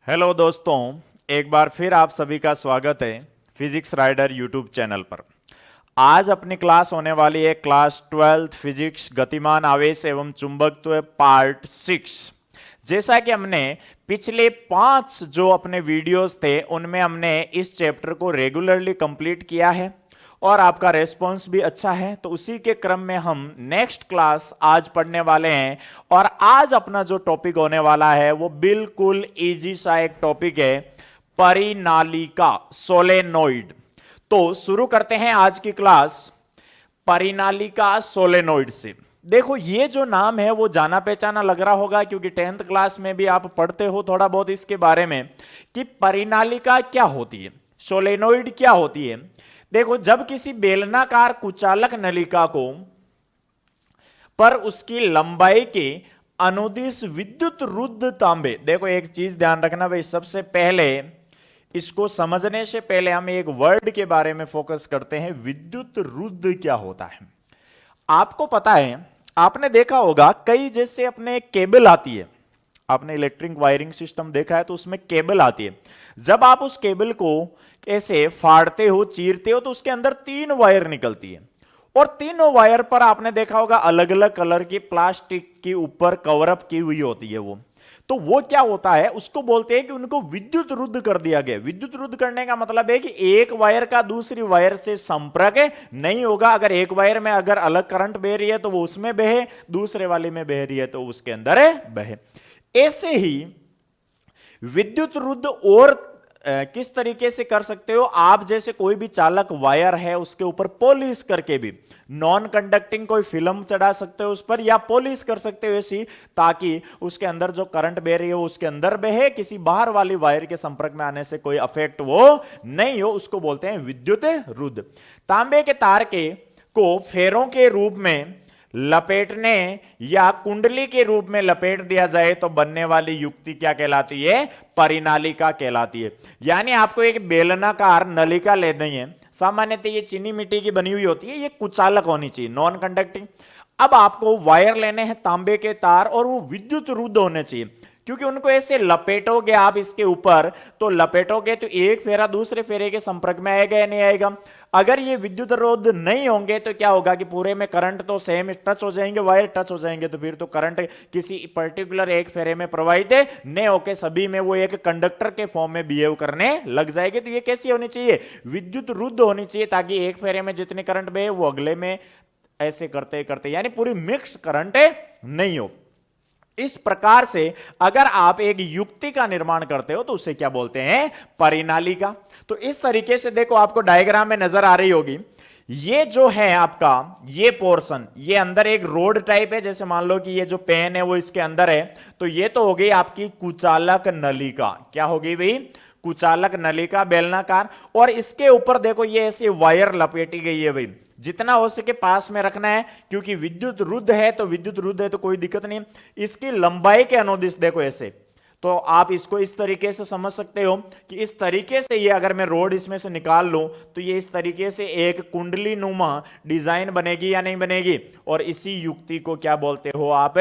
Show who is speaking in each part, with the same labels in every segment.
Speaker 1: Hello दोस्तों, एक बार फिर आप सभी का स्वागत है फिजिक्स राइडर यूट्यूब चैनल पर। आज अपनी क्लास होने वाली है क्लास 12th फिजिक्स गतिमान आवेश एवं चुंबकत्व पार्ट 6। जैसा कि हमने पिछले 5 जो अपने वीडियोस थे उनमें हमने इस चैप्टर को रेगुलरली कंप्लीट किया है और आपका रेस्पॉन्स भी अच्छा है, तो उसी के क्रम में हम नेक्स्ट क्लास आज पढ़ने वाले हैं। और आज अपना जो टॉपिक होने वाला है वो बिल्कुल इजी सा एक टॉपिक है, परिनालिका, सोलेनोइड। तो शुरू करते हैं आज की क्लास परिनालिका सोलेनोइड से। देखो, ये जो नाम है वो जाना पहचाना लग रहा होगा क्योंकि 10th क्लास में भी आप पढ़ते हो थोड़ा बहुत इसके बारे में कि परिनालिका क्या होती है, सोलेनोइड क्या होती है। देखो, जब किसी बेलनाकार कुचालक नलिका को पर उसकी लंबाई के अनुदिश विद्युत रुद्ध तांबे, देखो एक चीज ध्यान रखना भाई, सबसे पहले इसको समझने से पहले हम एक वर्ड के बारे में फोकस करते हैं, विद्युत रुद्ध क्या होता है। आपको पता है, आपने देखा होगा कई जैसे अपने केबल आती है, आपने इलेक्ट्रिक वायरिंग सिस्टम देखा है तो उसमें केबल आती है। जब आप उस केबल को ऐसे फाड़ते हो, चीरते हो, तो उसके अंदर 3 वायर निकलती है और तीनों वायर पर आपने देखा होगा अलग अलग कलर की प्लास्टिक के ऊपर कवरअप की हुई होती है वो क्या होता है, उसको बोलते हैं कि उनको विद्युत रुद्ध कर दिया गया। विद्युत रुद्ध करने का मतलब है कि एक वायर का दूसरी वायर से संपर्क नहीं होगा। अगर एक वायर में अगर अलग करंट बह रही है तो वो उसमें बहे, दूसरे वाले में बह रही है तो उसके अंदर बहे। ऐसे ही विद्युत रुद्ध और किस तरीके से कर सकते हो आप, जैसे कोई भी चालक वायर है उसके ऊपर पॉलिश करके भी नॉन कंडक्टिंग कोई फिल्म चढ़ा सकते हो उस पर, या पॉलिश कर सकते हो ऐसी ताकि उसके अंदर जो करंट बह रही है वो उसके अंदर बहे, किसी बाहर वाली वायर के संपर्क में आने से कोई अफेक्ट वो नहीं हो, उसको बोलते हैं विद्युत रुद्ध। तांबे के तार के को फेरों के रूप में लपेटने या कुंडली के रूप में लपेट दिया जाए तो बनने वाली युक्ति क्या कहलाती है, परिनालिका कहलाती है। यानी आपको एक बेलनाकार नलिका लेनी है, सामान्यतः ये चीनी मिट्टी की बनी हुई होती है, ये कुचालक होनी चाहिए, नॉन कंडक्टिंग। अब आपको वायर लेने हैं तांबे के तार और वो विद्युत रुद्ध होने चाहिए, क्योंकि उनको ऐसे लपेटोगे आप इसके ऊपर, तो लपेटोगे तो एक फेरा दूसरे फेरे के संपर्क में आएगा या नहीं आएगा। अगर ये विद्युत रोध नहीं होंगे तो क्या होगा कि पूरे में करंट तो सेम टच हो जाएंगे, वायर टच हो जाएंगे, तो फिर तो करंट किसी पर्टिकुलर एक फेरे में प्रवाहित नहीं होके सभी में वो एक कंडक्टर के फॉर्म में बिहेव करने लग जाएगी। तो ये कैसी होनी चाहिए, विद्युत रुद्ध होनी चाहिए, ताकि एक फेरे में जितने करंट बहे वो अगले में ऐसे करते करते, यानी पूरी मिक्स करंट नहीं हो। इस प्रकार से अगर आप एक युक्ति का निर्माण करते हो तो उसे क्या बोलते हैं, परिनालिका। तो इस तरीके से देखो, आपको डायग्राम में नजर आ रही होगी, ये जो है आपका ये पोर्शन, ये अंदर एक रोड टाइप है, जैसे मान लो कि ये जो पेन है वो इसके अंदर है, तो ये तो हो गई आपकी कुचालक नलिका। क्या हो गई भाई, कुचालक नलिका, बेलनाकार। और इसके ऊपर देखो ये ऐसे वायर लपेटी गई है भाई, जितना हो सके पास में रखना है, क्योंकि विद्युत रुद्ध है तो विद्युत रुद्ध है तो कोई दिक्कत नहीं। इसकी लंबाई के अनुदिश देखो ऐसे, तो आप इसको इस तरीके से समझ सकते हो कि इस तरीके से ये अगर मैं रोड इसमें से निकाल लूं तो ये इस तरीके से एक कुंडली नुमा डिजाइन बनेगी या नहीं बनेगी। और इसी युक्ति को क्या बोलते हो आप,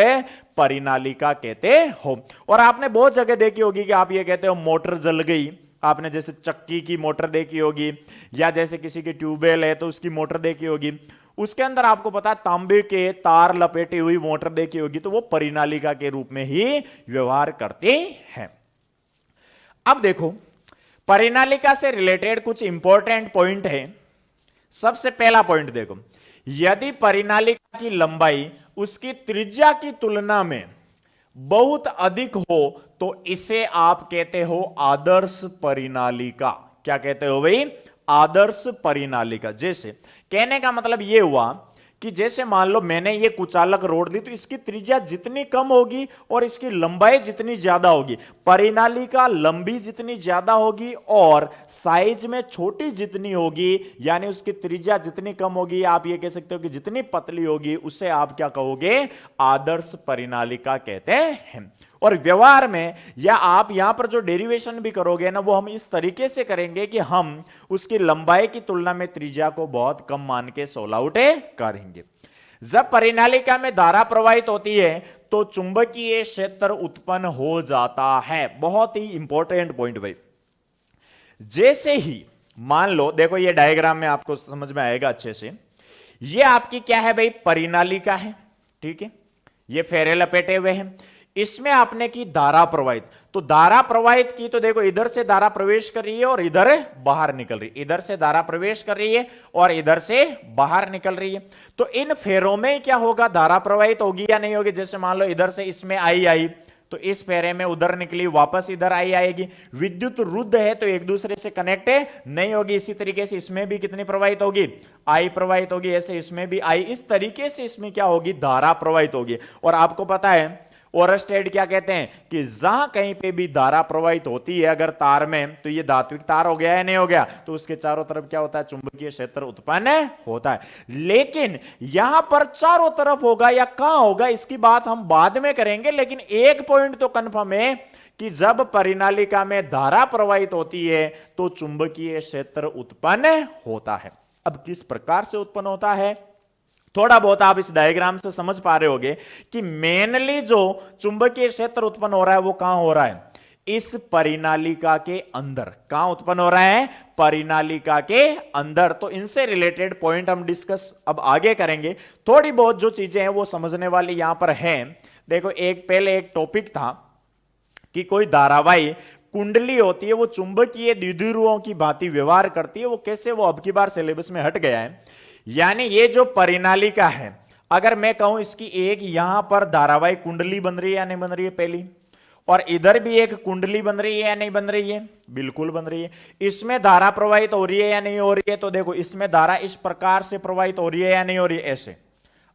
Speaker 1: परिनालिका कहते हो। और आपने बहुत जगह देखी होगी कि आप ये कहते हो मोटर जल गई, आपने जैसे चक्की की मोटर देखी होगी, या जैसे किसी की ट्यूबवेल है तो उसकी मोटर देखी होगी, उसके अंदर आपको पता है तांबे के तार लपेटी हुई मोटर देखी होगी, तो वो परिनालिका के रूप में ही व्यवहार करते हैं। अब देखो, परिनालिका से रिलेटेड कुछ इंपॉर्टेंट पॉइंट है। सबसे पहला पॉइंट देखो, यदि परिनालिका की लंबाई उसकी त्रिज्या की तुलना में बहुत अधिक हो तो इसे आप कहते हो आदर्श परिनालिका। क्या कहते हो भाई, आदर्श परिनालिका। जैसे कहने का मतलब यह हुआ कि जैसे मान लो मैंने ये कुचालक रोड ली, तो इसकी त्रिज्या जितनी कम होगी और इसकी लंबाई जितनी ज्यादा होगी, परिनालिका लंबी जितनी ज्यादा होगी और साइज में छोटी जितनी होगी, यानी उसकी त्रिज्या जितनी कम होगी, आप ये कह सकते हो कि जितनी पतली होगी, उसे आप क्या कहोगे, आदर्श परिनालिका कहते हैं। और व्यवहार में या आप यहां पर जो डेरिवेशन भी करोगे ना, वो हम इस तरीके से करेंगे कि हम उसकी लंबाई की तुलना में त्रिज्या को बहुत कम मान के सोल्व आउट करेंगे। जब परिनालिका में धारा प्रवाहित होती है तो चुंबकीय क्षेत्र उत्पन्न हो जाता है। बहुत ही इंपॉर्टेंट पॉइंट भाई। जैसे ही मान लो, देखो ये डायग्राम में आपको समझ में आएगा अच्छे से, ये आपकी क्या है भाई, परिनालिका है, ठीक है, ये फेरे लपेटे हुए हैं, इसमें आपने की धारा प्रवाहित, तो धारा प्रवाहित की तो देखो इधर से धारा प्रवेश कर रही है और इधर बाहर निकल रही है, इधर से धारा प्रवेश कर रही है और इधर से बाहर निकल रही है। तो इन फेरों में क्या होगा, धारा प्रवाहित होगी या नहीं होगी। जैसे मान लो इधर से इसमें आई तो इस फेरे में उधर निकली, वापस इधर आएगी। विद्युत रुद्ध है तो एक दूसरे से कनेक्ट नहीं होगी। इसी तरीके से इसमें भी कितनी प्रवाहित होगी, आई प्रवाहित होगी, ऐसे इसमें भी आई। इस तरीके से इसमें क्या होगी, धारा प्रवाहित होगी। और आपको पता है ओरस्टेड क्या कहते हैं कि जहां कहीं पे भी धारा प्रवाहित होती है अगर तार में, तो ये धात्विक तार हो गया है नहीं हो गया, तो उसके चारों तरफ क्या होता है, चुंबकीय क्षेत्र उत्पन्न होता है। लेकिन यहां पर चारों तरफ होगा या कहां होगा इसकी बात हम बाद में करेंगे, लेकिन एक पॉइंट तो कंफर्म है कि जब परिनालिका में धारा प्रवाहित होती है तो चुंबकीय क्षेत्र उत्पन्न होता है। अब किस प्रकार से उत्पन्न होता है, थोड़ा बहुत आप इस डायग्राम से समझ पा रहे होंगे कि मेनली जो चुंबकीय क्षेत्र उत्पन्न हो रहा है वो कहां हो रहा है, इस परिनालिका के अंदर। कहां उत्पन्न हो रहा है, परिनालिका के अंदर। तो इनसे रिलेटेड पॉइंट हम डिस्कस अब आगे करेंगे। थोड़ी बहुत जो चीजें हैं वो समझने वाली यहां पर हैं। देखो पहले एक टॉपिक था कि कोई धारावाही कुंडली होती है, वो चुंबकीय द्विध्रुवों की भांति व्यवहार करती है। वो कैसे, वो अब की बार सिलेबस में हट गया है। यानी ये जो परिनालिका है, अगर मैं कहूं इसकी एक यहां पर धारावाही कुंडली बन रही है या नहीं बन रही है पहली, और इधर भी एक कुंडली बन रही है या नहीं बन रही है, बिल्कुल बन रही है। इसमें धारा प्रवाहित हो रही है या नहीं हो रही है, तो देखो इसमें धारा इस प्रकार से प्रवाहित हो रही है या नहीं हो रही है, ऐसे।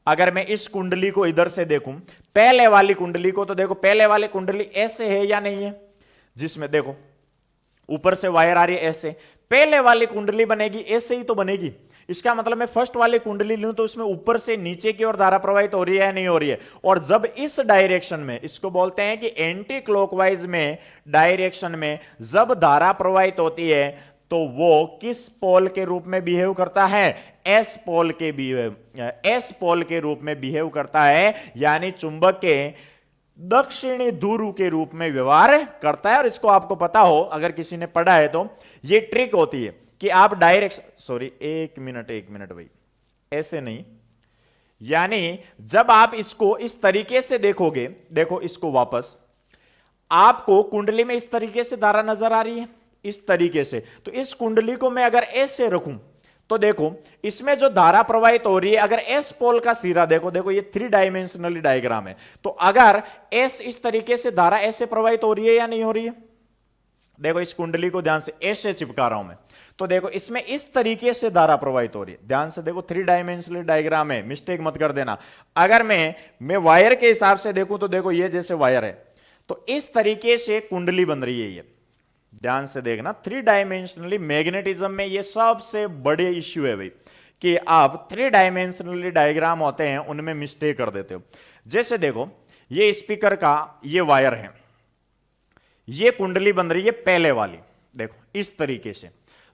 Speaker 1: अगर मैं इस कुंडली को इधर से देखूं, पहले वाली कुंडली को, तो देखो पहले वाली कुंडली ऐसे है या नहीं है, जिसमें देखो ऊपर से वायर आ रही है ऐसे, पहले वाली कुंडली बनेगी ऐसे ही तो बनेगी। इसका मतलब मैं फर्स्ट वाली कुंडली लूं तो उसमें ऊपर से नीचे की ओर धारा प्रवाहित हो रही है या नहीं हो रही है। और जब इस डायरेक्शन में, इसको बोलते हैं कि एंटी क्लॉकवाइज में डायरेक्शन में जब धारा प्रवाहित होती है तो वो किस पोल के रूप में बिहेव करता है, एस पोल के रूप में बिहेव करता है। यानी चुंबक के दक्षिणी ध्रुव के रूप में व्यवहार करता है। और इसको आपको पता हो, अगर किसी ने पढ़ा है तो, ये ट्रिक होती है कि आप डायरेक्ट, सॉरी एक मिनट भाई, ऐसे नहीं, यानी जब आप इसको इस तरीके से देखोगे, देखो इसको वापस, आपको कुंडली में इस तरीके से धारा नजर आ रही है, इस तरीके से। तो इस कुंडली को मैं अगर ऐसे रखूं तो देखो इसमें जो धारा प्रवाहित हो रही है, अगर एस पोल का सिरा देखो ये 3 डायमेंशनली डायग्राम है, तो अगर एस इस तरीके से धारा ऐसे प्रवाहित हो रही है या नहीं हो रही है, देखो इस कुंडली को ध्यान से ऐसे चिपका रहा हूं मैं, तो देखो इसमें इस तरीके से धारा प्रवाहित हो रही है। ध्यान से देखो 3 डायमेंशनल डायग्राम है, मिस्टेक मत कर देना। अगर मैं वायर के हिसाब से देखूं तो देखो ये जैसे वायर है, तो इस तरीके से कुंडली बन रही है। ये ध्यान से देखना, 3 डायमेंशनली मैग्नेटिज्म में ये सबसे बड़े इश्यू है भाई, कि आप 3 डायमेंशनली डायग्राम होते हैं उनमें मिस्टेक कर देते हो। जैसे देखो ये स्पीकर का ये वायर है, ये कुंडली बन रही है पहले वाली, देखो इस तरीके से।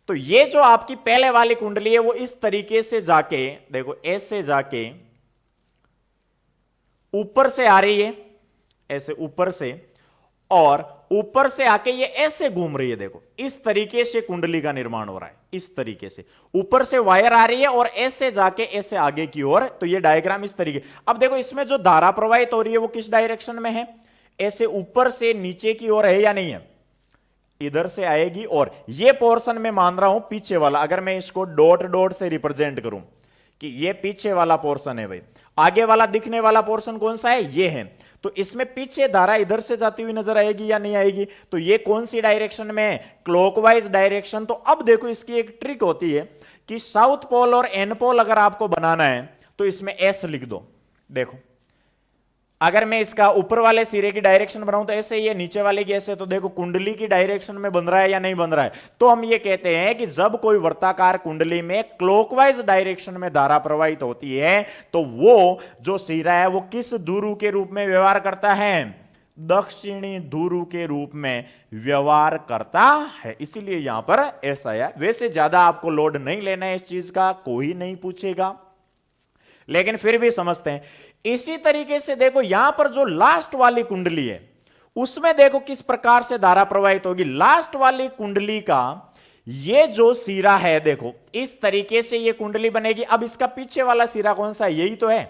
Speaker 1: तो ये जो आपकी पहले वाली कुंडली है वो इस तरीके से जाके, देखो ऐसे जाके ऊपर से आ रही है, ऐसे ऊपर से, और ऊपर से आके ये ऐसे घूम रही है। देखो इस तरीके से कुंडली का निर्माण हो रहा है, इस तरीके से ऊपर से वायर आ रही है और ऐसे जाके ऐसे आगे की ओर। तो ये डायग्राम इस तरीके। अब देखो इसमें जो धारा प्रवाहित हो रही है वो किस डायरेक्शन में है, ऐसे ऊपर से नीचे की ओर है या नहीं है, इधर से आएगी। और ये पोर्शन में मान रहा हूं पीछे वाला, अगर मैं इसको डॉट डॉट से रिप्रेजेंट करूं कि ये पीछे वाला पोर्शन है भाई, आगे वाला दिखने वाला पोर्शन कौन सा है, ये है। तो इसमें पीछे धारा इधर से जाती हुई नजर आएगी या नहीं आएगी, तो ये कौन सी डायरेक्शन में है, क्लॉकवाइज डायरेक्शन। तो अब देखो इसकी एक ट्रिक होती है कि साउथ पोल और एन पोल अगर आपको बनाना है तो इसमें एस लिख दो। देखो अगर मैं इसका ऊपर वाले सिरे की डायरेक्शन बनाऊं तो ऐसे ही है, नीचे वाले की ऐसे। तो देखो कुंडली की डायरेक्शन में बन रहा है या नहीं बन रहा है। तो हम ये कहते हैं कि जब कोई वर्ताकार कुंडली में क्लॉकवाइज डायरेक्शन में धारा प्रवाहित होती है तो वो जो सिरा है वो किस ध्रुव के रूप में व्यवहार करता है, दक्षिणी ध्रुव के रूप में व्यवहार करता है। इसीलिए यहां पर ऐसा है। वैसे ज्यादा आपको लोड नहीं लेना है इस चीज का, कोई नहीं पूछेगा, लेकिन फिर भी समझते हैं। इसी तरीके से देखो यहां पर जो लास्ट वाली कुंडली है उसमें देखो किस प्रकार से धारा प्रवाहित होगी। लास्ट वाली कुंडली का ये जो सिरा है देखो इस तरीके से ये कुंडली बनेगी। अब इसका पीछे वाला सिरा कौन सा है? यही तो है,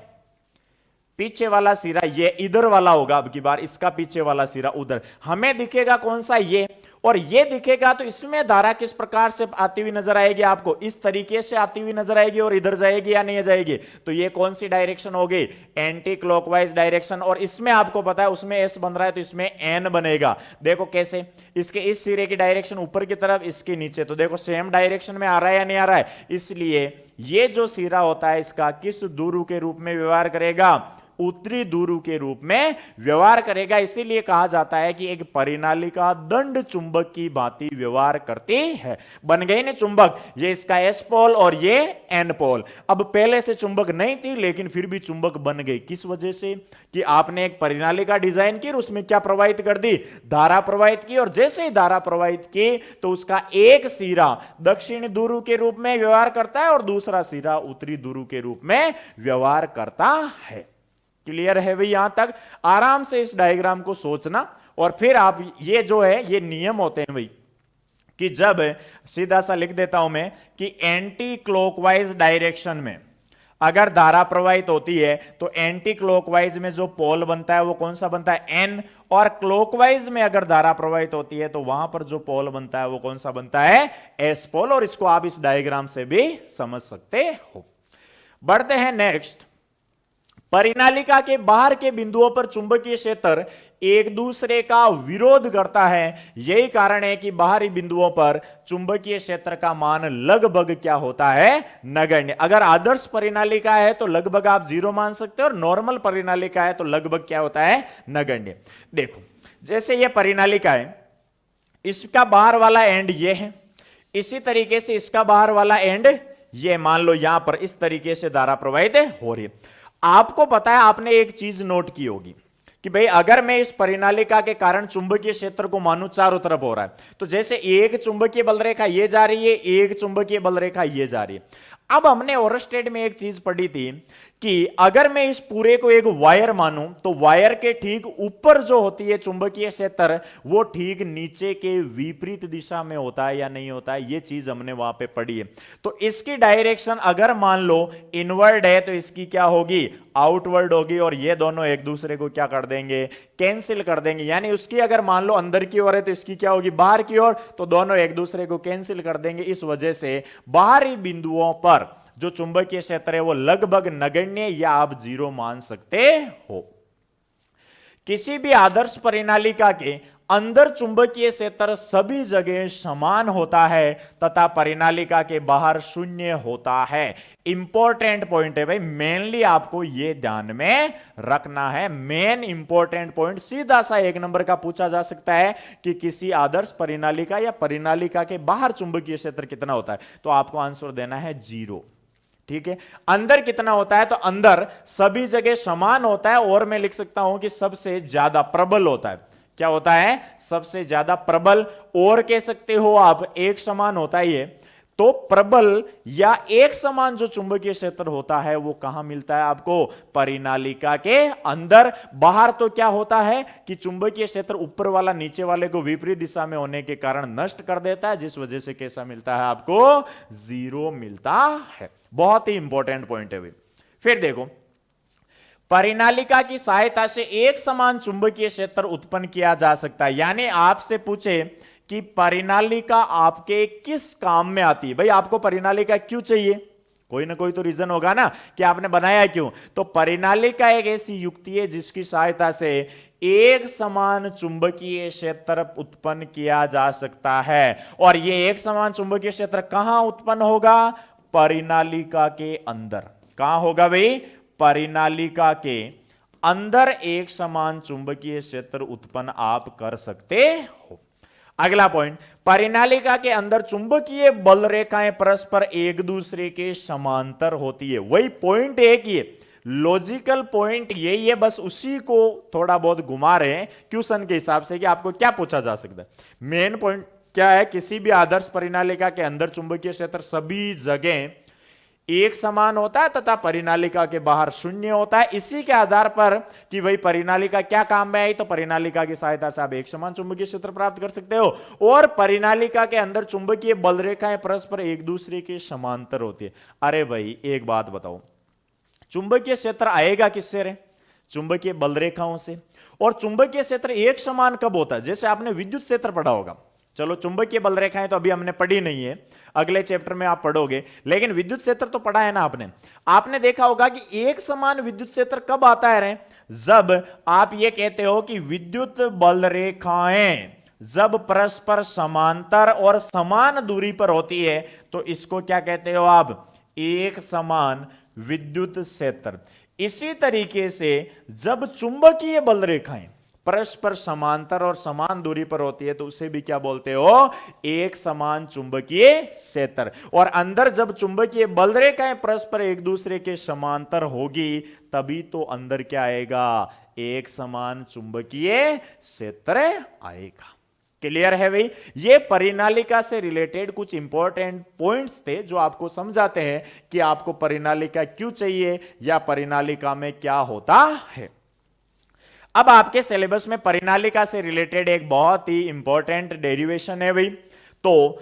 Speaker 1: पीछे वाला सिरा ये इधर वाला होगा। अब की बार इसका पीछे वाला सिरा उधर, हमें दिखेगा कौन सा? ये, और ये दिखेगा। तो इसमें धारा किस प्रकार से आती हुई नजर आएगी आपको? इस तरीके से आती हुई नजर आएगी और इधर जाएगी या नहीं जाएगी? तो ये कौन सी डायरेक्शन होगी? Anti clockwise direction. और इसमें आपको पता है उसमें एस बन रहा है तो इसमें एन बनेगा। देखो कैसे, इसके इस सिरे की डायरेक्शन ऊपर की तरफ, इसके नीचे, तो देखो सेम डायरेक्शन में आ रहा है या नहीं आ रहा है? इसलिए ये जो सिरा होता है इसका किस दूरी के रूप में व्यवहार करेगा? उत्तरी दूरी के रूप में व्यवहार करेगा। इसीलिए कहा जाता है कि एक परिनालिका दंड चुंबक की भांति व्यवहार करती है। बन गई ना चुंबक, ये इसका एस पोल और ये एन पोल। अब पहले से चुंबक नहीं थी लेकिन फिर भी चुंबक बन गई। किस वजह से? कि आपने एक परिनालिका डिजाइन की और उसमें क्या प्रवाहित कर दी? धारा प्रवाहित की। और जैसे ही धारा प्रवाहित की तो उसका एक सिरा दक्षिण ध्रुव के रूप में व्यवहार करता है और दूसरा सिरा उत्तरी ध्रुव के रूप में व्यवहार करता है। क्लियर है भाई? यहां तक आराम से इस डायग्राम को सोचना और फिर आप ये जो है ये नियम होते हैं भाई कि जब सीधा सा लिख देता हूं मैं कि एंटी क्लॉकवाइज डायरेक्शन में अगर धारा प्रवाहित होती है तो एंटी क्लॉकवाइज में जो पोल बनता है वो कौन सा बनता है? एन। और क्लॉकवाइज में अगर धारा प्रवाहित होती है तो वहां पर जो पोल बनता है वो कौन सा बनता है? S pole. और इसको आप इस डायग्राम से भी समझ सकते हो। बढ़ते हैं नेक्स्ट। परिनालिका के बाहर के बिंदुओं पर चुंबकीय क्षेत्र एक दूसरे का विरोध करता है। यही कारण है कि बाहरी बिंदुओं पर चुंबकीय क्षेत्र का मान लगभग क्या होता है? नगण्य। अगर आदर्श परिनालिका है तो लगभग आप 0 मान सकते हो और नॉर्मल परिनालिका है तो लगभग क्या होता है? नगण्य। देखो जैसे ये परिनालिका है, इसका बाहर वाला एंड ये है, इसी तरीके से इसका बाहर वाला एंड ये, मान लो यहां पर इस तरीके से धारा प्रवाहित हो रही है। आपको पता है, आपने एक चीज नोट की होगी कि भाई अगर मैं इस परिनालिका के कारण चुंबकीय क्षेत्र को मानूं चारों तरफ हो रहा है, तो जैसे एक चुंबकीय बल रेखा ये जा रही है, एक चुंबकीय बल रेखा ये जा रही है। अब हमने ओरस्टेड में एक चीज पढ़ी थी कि अगर मैं इस पूरे को एक वायर मानूं तो वायर के ठीक ऊपर जो होती है चुंबकीय क्षेत्र वो ठीक नीचे के विपरीत दिशा में होता है या नहीं होता है? ये चीज हमने वहां पे पढ़ी है। तो इसकी डायरेक्शन अगर मान लो इनवर्ड है तो इसकी क्या होगी? आउटवर्ड होगी। और ये दोनों एक दूसरे को क्या कर देंगे? कैंसिल कर देंगे। यानी उसकी अगर मान लो अंदर की ओर है तो इसकी क्या होगी? बाहर की ओर। तो दोनों एक दूसरे को कैंसिल कर देंगे। इस वजह से बाहरी बिंदुओं पर जो चुंबकीय क्षेत्र है वो लगभग नगण्य या आप 0 मान सकते हो। किसी भी आदर्श परिनालिका के अंदर चुंबकीय क्षेत्र सभी जगह समान होता है तथा परिनालिका के बाहर शून्य होता है। इंपॉर्टेंट पॉइंट है भाई, मेनली आपको यह ध्यान में रखना है। मेन इंपॉर्टेंट पॉइंट सीधा सा 1 नंबर का पूछा जा सकता है कि किसी आदर्श परिनालिका या परिनालिका के बाहर चुंबकीय क्षेत्र कितना होता है? तो आपको आंसर देना है 0। ठीक है। अंदर कितना होता है? तो अंदर सभी जगह समान होता है। और मैं लिख सकता हूं कि सबसे ज्यादा प्रबल होता है। क्या होता है? सबसे ज्यादा प्रबल। और कह सकते हो आप एक समान होता है ये। तो प्रबल या एक समान जो चुंबकीय क्षेत्र होता है वो कहां मिलता है आपको? परिनालिका के अंदर। बाहर तो क्या होता है कि चुंबकीय क्षेत्र ऊपर वाला नीचे वाले को विपरीत दिशा में होने के कारण नष्ट कर देता है, जिस वजह से कैसा मिलता है आपको? 0 मिलता है। बहुत ही इंपॉर्टेंट पॉइंट है भाई। फिर देखो, परिनालिका की सहायता से एक समान चुंबकीय क्षेत्र उत्पन्न किया जा सकता है। यानी आपसे पूछे कि परिनालिका आपके किस काम में आती है? भाई आपको परिनालिका क्यों चाहिए? कोई ना कोई तो रीजन होगा ना कि आपने बनाया क्यों। तो परिनालिका एक ऐसी युक्ति है जिसकी सहायता से एक समान चुंबकीय क्षेत्र उत्पन्न किया जा सकता है। और यह एक समान चुंबकीय क्षेत्र कहां उत्पन्न होगा? परिनालिका के अंदर। कहां होगा भाई? परिनालिका के अंदर एक समान चुंबकीय क्षेत्र उत्पन्न आप कर सकते हो। अगला पॉइंट, परिनालिका के अंदर चुंबकीय बल रेखाएं परस्पर एक दूसरे के समांतर होती है। वही पॉइंट एक ही है, लॉजिकल पॉइंट यही है, बस उसी को थोड़ा बहुत घुमा रहे हैं क्वेश्चन के हिसाब से कि आपको क्या पूछा जा सकता है। मेन पॉइंट क्या है? किसी भी आदर्श परिनालिका के अंदर चुंबकीय क्षेत्र सभी जगह एक समान होता है तथा परिनालिका के बाहर शून्य होता है। इसी के आधार पर कि भाई परिनालिका क्या काम में आई, तो परिनालिका की सहायता से आप एक समान चुंबकीय क्षेत्र प्राप्त कर सकते हो। और परिनालिका के अंदर चुंबकीय बल रेखाएं परस्पर एक दूसरे के समांतर होती है। अरे भाई एक बात बताओ, चुंबकीय क्षेत्र आएगा किससे रे? चुंबकीय बल रेखाओं से। और चुंबकीय क्षेत्र एक समान कब होता है? जैसे आपने विद्युत क्षेत्र पढ़ा होगा। चलो चुंबकीय बल रेखाएं तो अभी हमने पढ़ी नहीं है, अगले चैप्टर में आप पढ़ोगे, लेकिन विद्युत क्षेत्र तो पढ़ा है ना आपने। आपने देखा होगा कि एक समान विद्युत क्षेत्र कब आता है रे? जब आप ये कहते हो कि विद्युत बल रेखाएं जब परस्पर समांतर और समान दूरी पर होती है तो इसको क्या कहते हो आप? एक समान विद्युत क्षेत्र। इसी तरीके से जब चुंबकीय बल रेखाएं परस्पर समांतर और समान दूरी पर होती है तो उसे भी क्या बोलते हो? एक समान चुंबकीय क्षेत्र। और अंदर जब चुंबकीय बल रेखाएं परस्पर एक दूसरे के समांतर होगी तभी तो अंदर क्या आएगा? एक समान चुंबकीय क्षेत्र आएगा। क्लियर है भाई? ये परिनालिका से रिलेटेड कुछ इंपॉर्टेंट पॉइंट्स थे जो आपको समझाते हैं कि आपको परिनालिका क्यों चाहिए या परिनालिका में क्या होता है। अब आपके सिलेबस में परिनालिका से रिलेटेड एक बहुत ही इंपॉर्टेंट डेरिवेशन है भाई, तो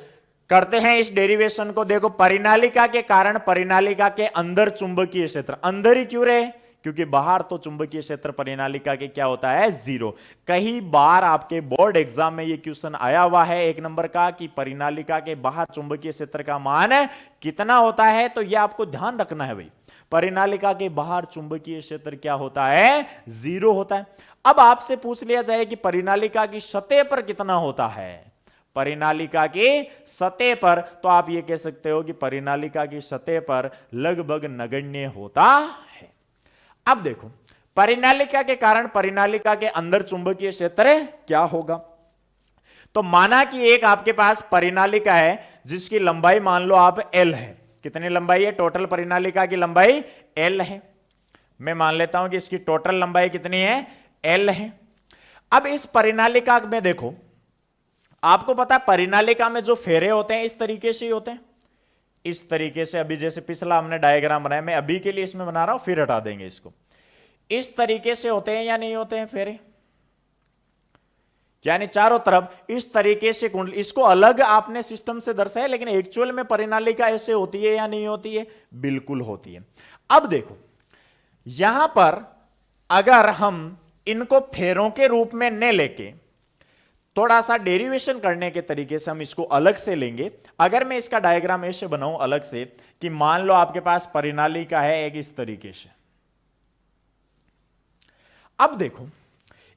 Speaker 1: करते हैं इस डेरिवेशन को। देखो, परिनालिका के कारण परिनालिका के अंदर चुंबकीय क्षेत्र, अंदर ही क्यों रहे? क्योंकि बाहर तो चुंबकीय क्षेत्र परिनालिका के क्या होता है? जीरो। कई बार आपके बोर्ड एग्जाम में ये क्वेश्चन आया हुआ है 1 नंबर का कि परिनालिका के बाहर चुंबकीय क्षेत्र का मान कितना होता है, तो ये आपको ध्यान रखना है भाई। परिनालिका के बाहर चुंबकीय क्षेत्र क्या होता है? जीरो होता है। अब आपसे पूछ लिया जाए कि परिनालिका की सतह पर कितना होता है? परिनालिका की सतह पर तो आप ये कह सकते हो कि परिनालिका की सतह पर लगभग नगण्य होता है। अब देखो, परिनालिका के कारण परिनालिका के अंदर चुंबकीय क्षेत्र क्या होगा? तो माना कि एक आपके पास परिनालिका है जिसकी लंबाई मान लो आप L है। कितनी लंबाई है? टोटल परिनालिका की लंबाई L है। मैं मान लेता हूं कि इसकी टोटल लंबाई कितनी है? L है। अब इस परिनालिका में देखो, आपको पता है परिनालिका में जो फेरे होते हैं इस तरीके से ही होते हैं, इस तरीके से। अभी जैसे पिछला हमने डायग्राम बनाया, मैं अभी के लिए इसमें बना रहा हूं, फिर हटा देंगे इसको। इस तरीके से होते हैं या नहीं होते हैं फेरे? यानी चारों तरफ इस तरीके से कुंडल, इसको अलग आपने सिस्टम से दर्शाया, लेकिन एक्चुअल में परिनालिका ऐसे होती है या नहीं होती है? बिल्कुल होती है। अब देखो, यहां पर अगर हम इनको फेरों के रूप में न लेके थोड़ा सा डेरिवेशन करने के तरीके से हम इसको अलग से लेंगे। अगर मैं इसका डायग्राम ऐसे बनाऊं अलग से कि मान लो आपके पास परिनालिका है एक इस तरीके से। अब देखो,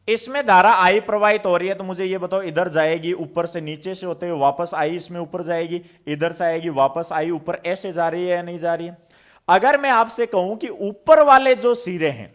Speaker 1: इसमें धारा आई प्रवाहित हो रही है, तो मुझे ये बताओ, इधर जाएगी ऊपर से नीचे से होते हुए वापस आई इसमें ऊपर जाएगी, इधर से आएगी वापस आई ऊपर, ऐसे जा रही है या नहीं जा रही है? अगर मैं आपसे कहूं कि ऊपर वाले जो सिरे हैं,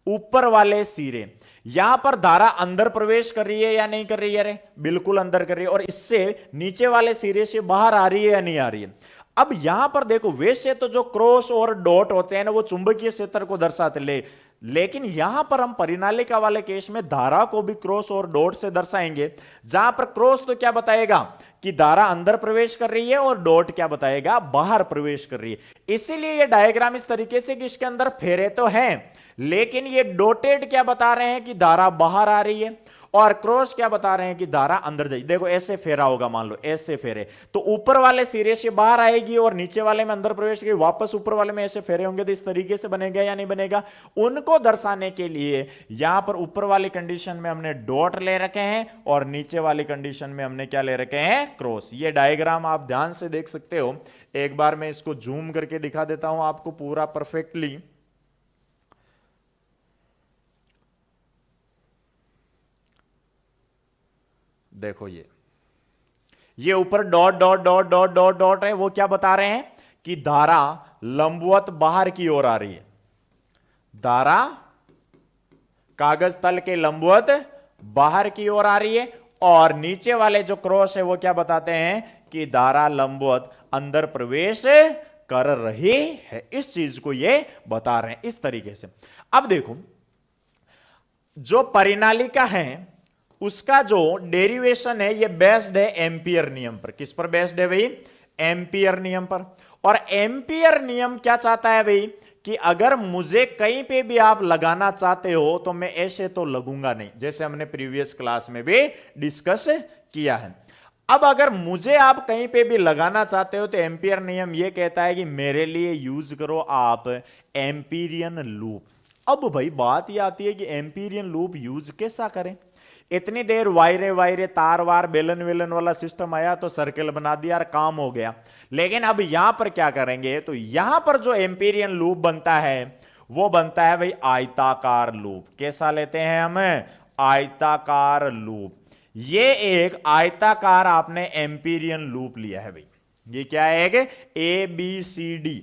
Speaker 1: ऊपर वाले सिरे, यहां पर धारा अंदर प्रवेश कर रही है या नहीं कर रही है? बिल्कुल अंदर कर रही है। और इससे नीचे वाले सिरे से बाहर आ रही है या नहीं आ रही है? अब यहां पर देखो, वैसे तो जो क्रॉस और डॉट होते हैं ना वो चुंबकीय क्षेत्र को दर्शाते लेकिन यहां पर हम परिनालिका वाले केस में धारा को भी क्रॉस और डॉट से दर्शाएंगे। जहां पर क्रॉस तो क्या बताएगा कि धारा अंदर प्रवेश कर रही है और डॉट क्या बताएगा? बाहर प्रवेश कर रही है। इसीलिए ये डायग्राम इस तरीके से कि इसके अंदर फेरे तो हैं, लेकिन ये डॉटेड क्या बता रहे हैं कि धारा बाहर आ रही है, और क्रॉस क्या बता रहे हैं कि धारा अंदर जाएगी। देखो ऐसे फेरा होगा, मान लो ऐसे फेरे, तो ऊपर वाले सिरे से बाहर आएगी और नीचे वाले में अंदर प्रवेश करेगी, वापस ऊपर वाले में ऐसे फेरे होंगे, तो इस तरीके से बनेगा या नहीं बनेगा? उनको दर्शाने के लिए यहां पर ऊपर वाली कंडीशन में हमने डॉट ले रखे हैं और नीचे वाली कंडीशन में हमने क्या ले रखे हैं? क्रॉस। ये डायग्राम आप ध्यान से देख सकते हो। एक बार मैं इसको जूम करके दिखा देता हूं आपको पूरा परफेक्टली। देखो ये ऊपर dot dot dot dot dot dot है, वो क्या बता रहे हैं कि धारा लंबवत बाहर की ओर आ रही है। धारा कागज तल के लंबवत बाहर की ओर आ रही है, और नीचे वाले जो क्रॉस है वो क्या बताते हैं कि धारा लंबवत अंदर प्रवेश कर रही है। इस चीज को ये बता रहे हैं इस तरीके से। अब देखो, जो परिनालिका है उसका जो डेरिवेशन है ये बेस्ड है एम्पियर नियम पर। किस पर बेस्ड है भाई? एम्पियर नियम पर। और एम्पियर नियम क्या चाहता है भाई कि अगर मुझे कहीं पे भी आप लगाना चाहते हो तो मैं ऐसे तो लगूंगा नहीं, जैसे हमने प्रीवियस क्लास में भी डिस्कस किया है। अब अगर मुझे आप कहीं पे भी लगाना चाहते हो तो एम्पियर नियम यह कहता है कि मेरे लिए यूज करो आप एम्पीरियन लूप। अब भाई बात यह आती है कि एम्पीरियन लूप यूज कैसा करें। इतनी देर वायरे वायरे तार वार बेलन वेलन वाला सिस्टम आया तो सर्कल बना दिया और काम हो गया। लेकिन अब यहां पर क्या करेंगे, तो यहां पर जो एम्पीरियन लूप बनता है वो बनता है भाई आयताकार लूप। कैसा लेते हैं हम, आयताकार लूप। ये एक आयताकार आपने एम्पीरियन लूप लिया है भाई। ये क्या है, एक ABCD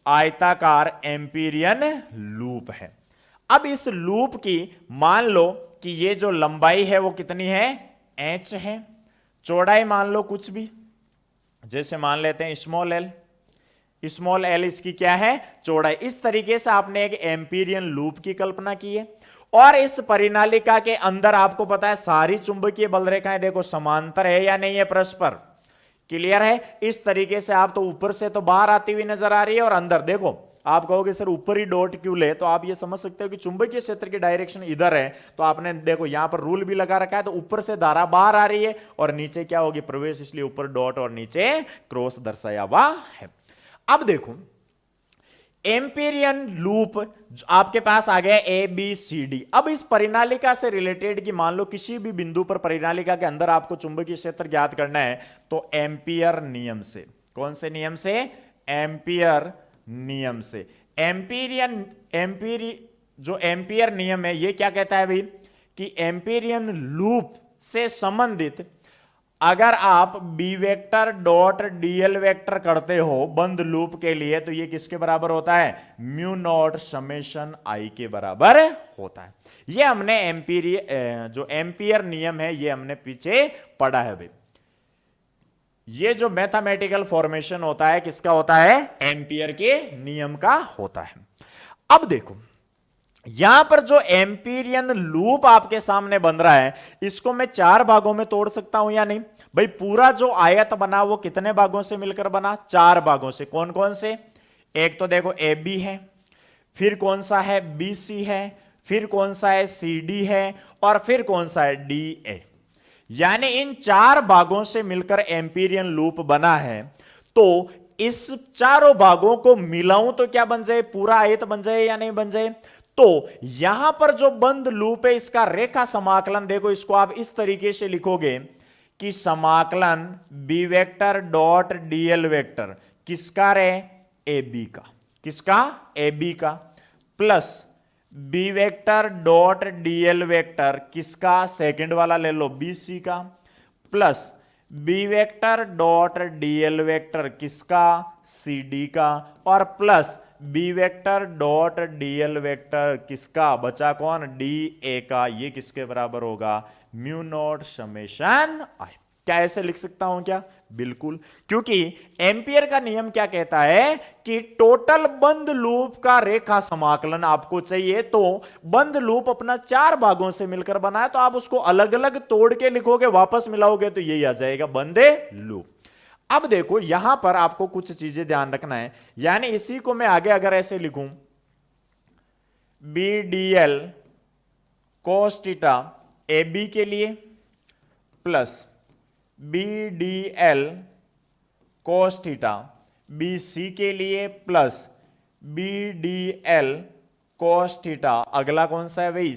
Speaker 1: आयताकार एम्पीरियन लूप है। अब इस लूप की मान लो कि ये जो लंबाई है वो कितनी है, h है। चौड़ाई मान लो कुछ भी, जैसे मान लेते हैं स्मॉल l। स्मॉल l इसकी क्या है, चौड़ाई। इस तरीके से आपने एक एम्पीरियन लूप की कल्पना की है। और इस परिनालिका के अंदर आपको पता है सारी चुंबकीय बल रेखाएं देखो समांतर है या नहीं है, परस्पर। क्लियर है। इस तरीके से आप तो ऊपर से तो बाहर आती हुई नजर आ रही है और अंदर देखो। आप कहोगे सर ऊपर ही डॉट क्यों ले, तो आप ये समझ सकते हो कि चुंबकीय क्षेत्र की डायरेक्शन इधर है, तो आपने देखो यहां पर रूल भी लगा रखा है, तो ऊपर से धारा बाहर आ रही है और नीचे क्या होगी, प्रवेश, इसलिए ऊपर डॉट और नीचे क्रॉस दर्शाया हुआ है। अब देखो एम्पीरियन लूप आपके पास आ गया ABCD। अब इस परिनालिका से रिलेटेड कि मान लो किसी भी बिंदु पर परिनालिका के अंदर आपको चुंबकीय क्षेत्र ज्ञात करना है, तो एम्पियर नियम से, कौन से नियम से, एम्पियर नियम से। जो एम्पियर नियम है ये क्या कहता है भाई कि एम्पीरियन लूप से संबंधित अगर आप B vector dot dl vector करते हो बंद लूप के लिए, तो ये किसके बराबर होता है, म्यू नॉट समेशन आई के बराबर होता है। ये हमने जो एम्पियर नियम है ये हमने पीछे पढ़ा है भाई। ये जो मैथमेटिकल फॉर्मेशन होता है किसका होता है, एम्पियर के नियम का होता है। अब देखो यहां पर जो एम्पीरियन लूप आपके सामने बन रहा है इसको मैं 4 भागों में तोड़ सकता हूं या नहीं भाई। पूरा जो आयत बना वो कितने भागों से मिलकर बना, 4 भागों से। कौन कौन से, एक तो देखो AB है, फिर कौन सा है BC है, फिर कौन सा है CD है, और फिर कौन सा है DA। यानी इन 4 भागों से मिलकर एम्पीरियन लूप बना है। तो इस चारों भागों को मिलाऊं तो क्या बन जाए, पूरा आयत बन जाए या नहीं बन जाए। तो यहां पर जो बंद लूप है इसका रेखा समाकलन देखो, इसको आप इस तरीके से लिखोगे कि समाकलन B vector dot dl vector किसका रे, AB का, किसका, AB का, plus B vector dot dl vector किसका, सेकंड वाला ले लो BC का, plus B vector dot dl vector किसका, CD का, और plus B vector dot dl vector किसका, बचा कौन, DA का। ये किसके बराबर होगा, म्यू नॉट समेशन आई। क्या ऐसे लिख सकता हूं क्या, बिल्कुल, क्योंकि एम्पियर का नियम क्या कहता है कि टोटल बंद लूप का रेखा समाकलन आपको चाहिए। तो बंद लूप अपना 4 भागों से मिलकर बना है, तो आप उसको अलग अलग तोड़ के लिखोगे, वापस मिलाओगे तो यही आ जाएगा बंद लूप। अब देखो यहां पर आपको कुछ चीजें ध्यान रखना है, यानी इसी को मैं आगे अगर ऐसे लिखूं BDL cos थीटा AB के लिए plus BDL cos theta BC के लिए प्लस BDL cos थीटा, अगला कौन सा है भाई,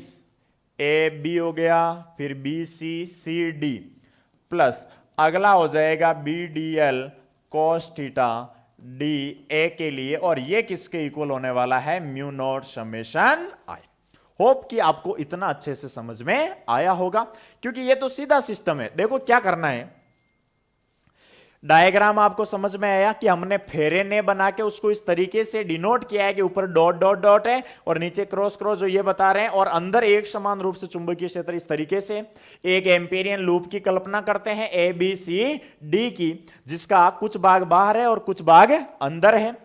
Speaker 1: AB हो गया, फिर BC CD, प्लस अगला हो जाएगा BDL cos थीटा DA के लिए, और ये किसके इक्वल होने वाला है, म्यू नॉट समेशन आई। होप कि आपको इतना अच्छे से समझ में आया होगा, क्योंकि ये तो सीधा सिस्टम है। देखो क्या करना है, डायग्राम आपको समझ में आया कि हमने फेरे ने बना के उसको इस तरीके से डिनोट किया है कि ऊपर डॉट डॉट डॉट है और नीचे क्रॉस क्रॉस जो ये बता रहे हैं, और अंदर एक समान रूप से चुंबकीय क्षेत्र इस तरीके से। एक एम्पीरियन लूप की कल्पना करते हैं ABCD की, जिसका कुछ भाग बाहर है और कुछ भाग अंदर है।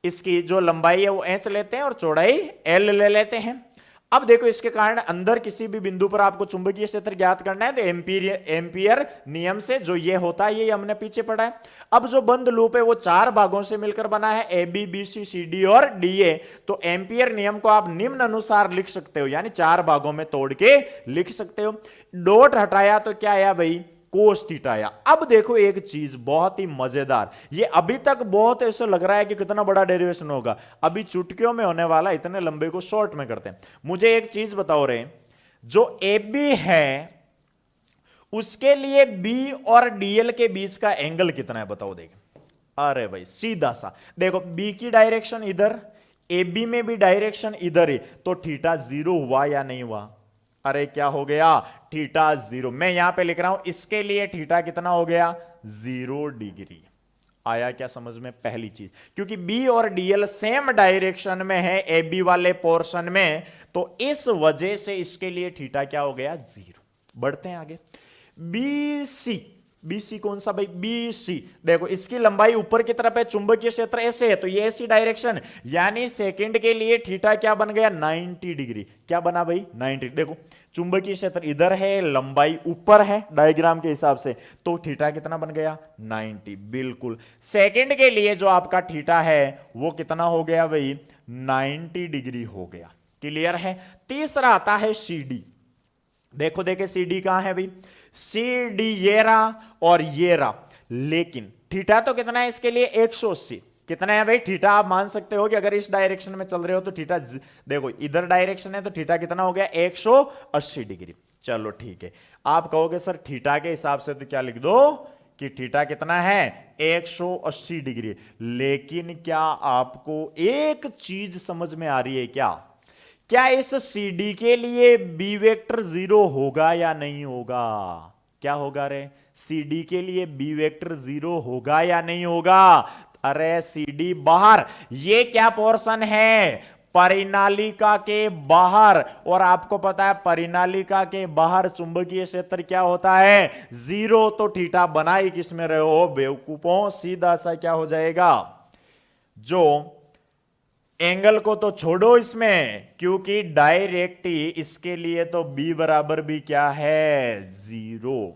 Speaker 1: इसकी जो लंबाई है वो h लेते हैं और चौड़ाई l ले लेते हैं। अब देखो इसके कारण अंदर किसी भी बिंदु पर आपको चुंबकीय क्षेत्र ज्ञात करना है तो एम्पियर नियम से जो ये होता है ये हमने पीछे पढ़ा है। अब जो बंद लूप है वो 4 भागों से मिलकर बना है, A B B C C D और डी ए। तो एम्पियर नियम को आप निम्न अनुसार लिख सकते हो, यानी 4 भागों में तोड़ के लिख सकते हो। डॉट हटाया तो क्या आया भाई, कोस थीटा आया। अब देखो एक चीज बहुत ही मजेदार, ये अभी तक बहुत ऐसा लग रहा है कि कितना बड़ा डेरिवेशन होगा, अभी चुटकियों में होने वाला, इतने लंबे को शॉर्ट में करते हैं। मुझे एक चीज बताओ रे, जो ए बी है उसके लिए बी और डीएल के बीच का एंगल कितना है बताओ। देख, अरे भाई सीधा सा देखो, बी की डायरेक्शन इधर, ए बी में भी डायरेक्शन इधर ही, तो थीटा 0 हुआ या नहीं हुआ? अरे क्या हो गया, थीटा 0। मैं यहां पे लिख रहा हूं इसके लिए थीटा कितना हो गया, 0 डिग्री। आया क्या समझ में? पहली चीज, क्योंकि बी और डीएल सेम डायरेक्शन में है ए बी वाले पोर्शन में, तो इस वजह से इसके लिए थीटा क्या हो गया, 0। बढ़ते हैं आगे। बी सी, बीसी कौन सा भाई, बीसी देखो इसकी लंबाई ऊपर की तरफ है, चुंबकीय क्षेत्र ऐसे है, तो ये ऐसी डायरेक्शन, यानी सेकंड के लिए थीटा क्या बन गया, 90 डिग्री। क्या बना भाई, 90। देखो चुंबकीय क्षेत्र इधर है, लंबाई ऊपर है डायग्राम के हिसाब से, तो थीटा कितना बन गया, 90। बिल्कुल सेकंड के लिए जो आपका थीटा है वो कितना हो गया भाई, 90 डिग्री हो गया। क्लियर है। तीसरा आता है सी डी। देखो देखे सी डी कहां है भाई, सी डी ये रहा और ये रहा, लेकिन थीटा तो कितना है इसके लिए, 180। कितना है भाई थीटा? आप मान सकते हो कि अगर इस डायरेक्शन में चल रहे हो तो थीटा, देखो इधर डायरेक्शन है तो थीटा कितना हो गया, 180 डिग्री। चलो ठीक है, आप कहोगे सर थीटा के हिसाब से तो क्या लिख दो कि थीटा कितना है, 180 डिग्री। लेकिन क्या आपको एक चीज समझ में आ रही है क्या इस सी डी के लिए बी वेक्टर 0 होगा या नहीं होगा? क्या होगा रे, सी डी के लिए बी वेक्टर 0 होगा या नहीं होगा? अरे सी डी बाहर, ये क्या पोर्शन है, परिनालिका के बाहर, और आपको पता है परिनालिका के बाहर चुंबकीय क्षेत्र क्या होता है, 0। तो थीटा बनाई किस में रहे हो बेवकूफों, सीधा सा क्या हो जाएगा, जो एंगल को तो छोड़ो इसमें, क्योंकि डायरेक्ट ही इसके लिए तो b बराबर भी क्या है, 0।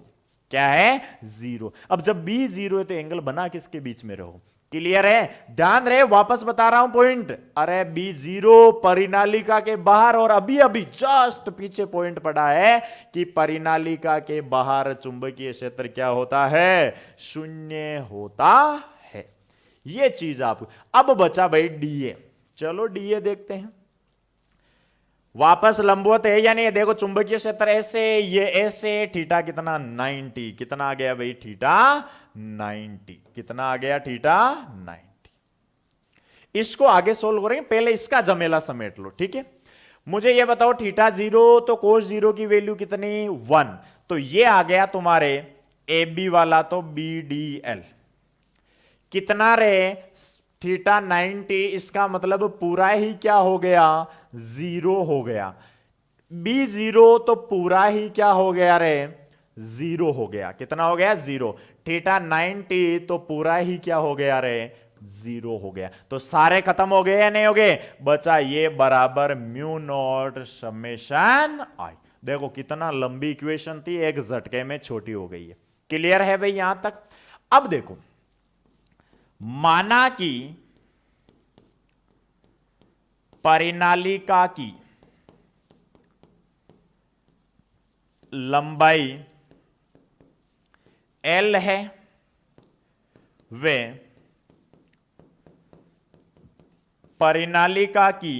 Speaker 1: क्या है, 0। अब जब b 0 है तो एंगल बना किसके बीच में रहो। क्लियर है, ध्यान रहे, वापस बता रहा हूं पॉइंट। अरे b 0 परिनालिका के बाहर, और अभी अभी जस्ट पीछे पॉइंट पड़ा है कि परिनालिका के बाहर चुंबकीय क्षेत्र क्या होता है, शून्य होता है। ये चीज आप, अब बचा भाई डीए। चलो डीए देखते हैं। वापस लंबवत है या नहीं, देखो चुंबकीय क्षेत्र ऐसे, ये ऐसे, थीटा कितना, 90। कितना आ गया भाई, थीटा 90। कितना आ गया, थीटा 90। इसको आगे सोल्व करेंगे, पहले इसका जमेला समेट लो, ठीक है। मुझे ये बताओ थीटा 0 तो कोस 0 की वैल्यू कितनी, 1। तो ये आ गया तुम्हारे ए बी वाला, तो बी डी एल कितना रे, थीटा 90। इसका मतलब पूरा ही क्या हो गया, 0 हो गया। बी 0 तो पूरा ही क्या हो गया रे, 0 हो गया। कितना हो गया, 0। थीटा 90 तो पूरा ही क्या हो गया रे, 0 हो गया। तो सारे खत्म हो गए या नहीं हो गए, बचा ये बराबर म्यू नॉट समेशन आई। देखो कितना लंबी इक्वेशन थी, एक झटके में छोटी हो गई है। क्लियर है भाई यहां तक। अब देखो, माना कि परिनालिका की लंबाई L है, वे परिनालिका की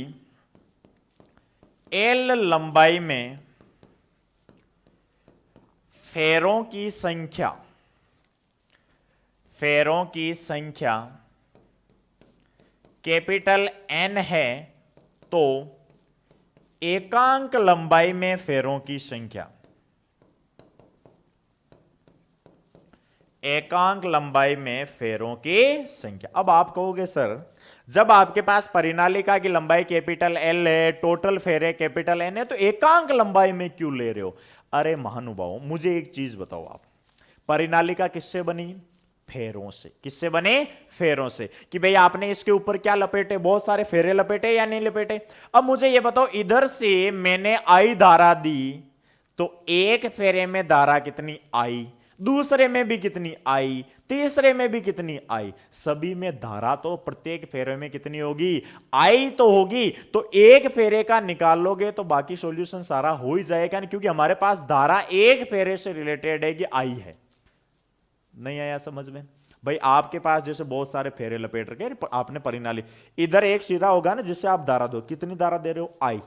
Speaker 1: L लंबाई में फेरों की संख्या कैपिटल N है, तो एकांक लंबाई में फेरों की संख्या, एकांक लंबाई में फेरों की संख्या। अब आप कहोगे सर जब आपके पास परिनालिका की लंबाई कैपिटल L है, टोटल फेरे कैपिटल N है, तो एकांक लंबाई में क्यों ले रहे हो? अरे महानुभाव, मुझे एक चीज बताओ, आप परिनालिका किससे बनी, फेरों से। किससे बने? फेरों से। कि भाई आपने इसके ऊपर क्या लपेटे? बहुत सारे फेरे लपेटे या नहीं लपेटे? अब मुझे ये बताओ, इधर से मैंने आई धारा दी, तो एक फेरे में धारा कितनी आई, दूसरे में भी कितनी आई, तीसरे में भी कितनी आई, सभी में धारा तो प्रत्येक फेरे में कितनी होगी? आई तो होगी। तो एक फेरे का निकालोगे तो बाकी सॉल्यूशन सारा हो ही जाएगा, क्योंकि हमारे पास धारा एक फेरे से रिलेटेड है कि आई है। नहीं आया समझ में? भाई आपके पास जैसे बहुत सारे फेरे लपेट रखे, आपने परिणाली, इधर एक सीधा होगा ना जिससे आप धारा दो, कितनी धारा दे रहे हो? आई।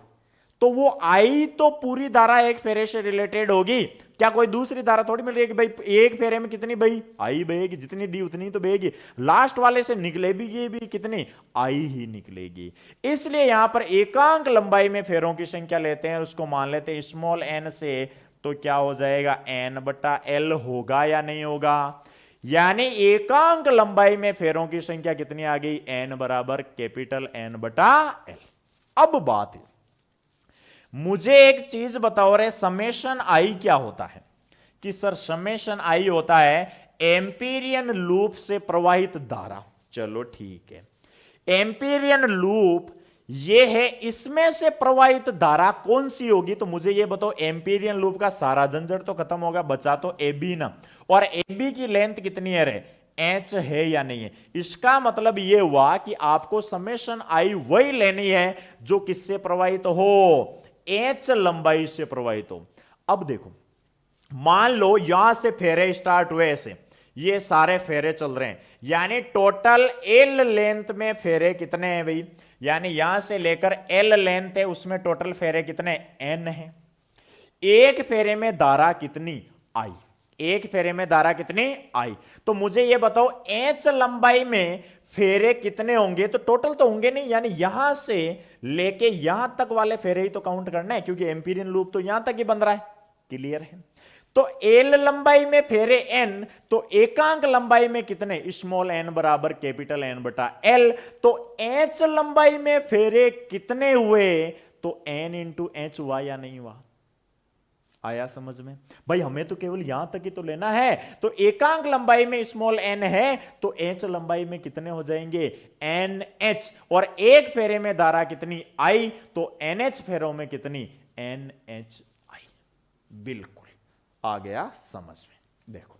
Speaker 1: तो वो आई तो पूरी धारा एक फेरे से रिलेटेड होगी। क्या कोई दूसरी धारा थोड़ी मिल रही है कि भाई एक फेरे में कितनी बही? आई बहेगी, जितनी दी उतनी तो बहेगी। लास्ट वाले से निकलेगी ये भी कितनी? आई ही निकलेगी। इसलिए यहां पर एकांक लंबाई में फेरों की संख्या लेते हैं, उसको मान लेते हैं स्मॉल एन से, तो क्या हो जाएगा? एन बटा एल होगा या नहीं होगा? यानी एकांक लंबाई में फेरों की संख्या कितनी आ गई? एन बराबर कैपिटल एन बटा एल। अब बात है, मुझे एक चीज बताओ रे, समेशन आई क्या होता है? कि सर समेशन आई होता है एम्पीरियन लूप से प्रवाहित धारा। चलो ठीक है, एम्पीरियन लूप ये है, इसमें से प्रवाहित धारा कौन सी होगी? तो मुझे ये बताओ, एम्पीरियन लूप का सारा झंझट तो खत्म होगा, बचा तो ए बी ना। और ए बी की लेंथ कितनी है रे? एच है या नहीं है? इसका मतलब यह हुआ कि आपको समेशन आई वही लेनी है जो किससे प्रवाहित हो? एच लंबाई से प्रवाहित हो। अब देखो, मान लो यहां से फेरे स्टार्ट हुए ऐसे, ये सारे फेरे चल रहे हैं, यानी टोटल एल लेंथ में फेरे कितने हैं भाई? यानी यहां से लेकर एल लेंथ है, उसमें टोटल फेरे कितने? एन है। एक फेरे में धारा कितनी? आई। एक फेरे में धारा कितनी? आई। तो मुझे यह बताओ, एच लंबाई में फेरे कितने होंगे? तो टोटल तो होंगे नहीं, यानी यहां से लेके यहां तक वाले फेरे ही तो काउंट करना है, क्योंकि एम्पीरियन लूप तो यहां तक ही बन रहा है। क्लियर है? तो एल लंबाई में फेरे एन, तो एकांक लंबाई में कितने? स्मॉल एन बराबर कैपिटल एन बटा एल। तो एच लंबाई में फेरे कितने हुए? तो एन इंटू एच हुआ या नहीं हुआ? आया समझ में? भाई हमें तो केवल यहां तक ही तो लेना है। तो एकांक लंबाई में स्मॉल एन है, तो एच लंबाई में कितने हो जाएंगे? N H. और एक फेरे में धारा कितनी? आई। तो एन एच फेरों में कितनी? N H I. बिल्कुल आ गया समझ में। देखो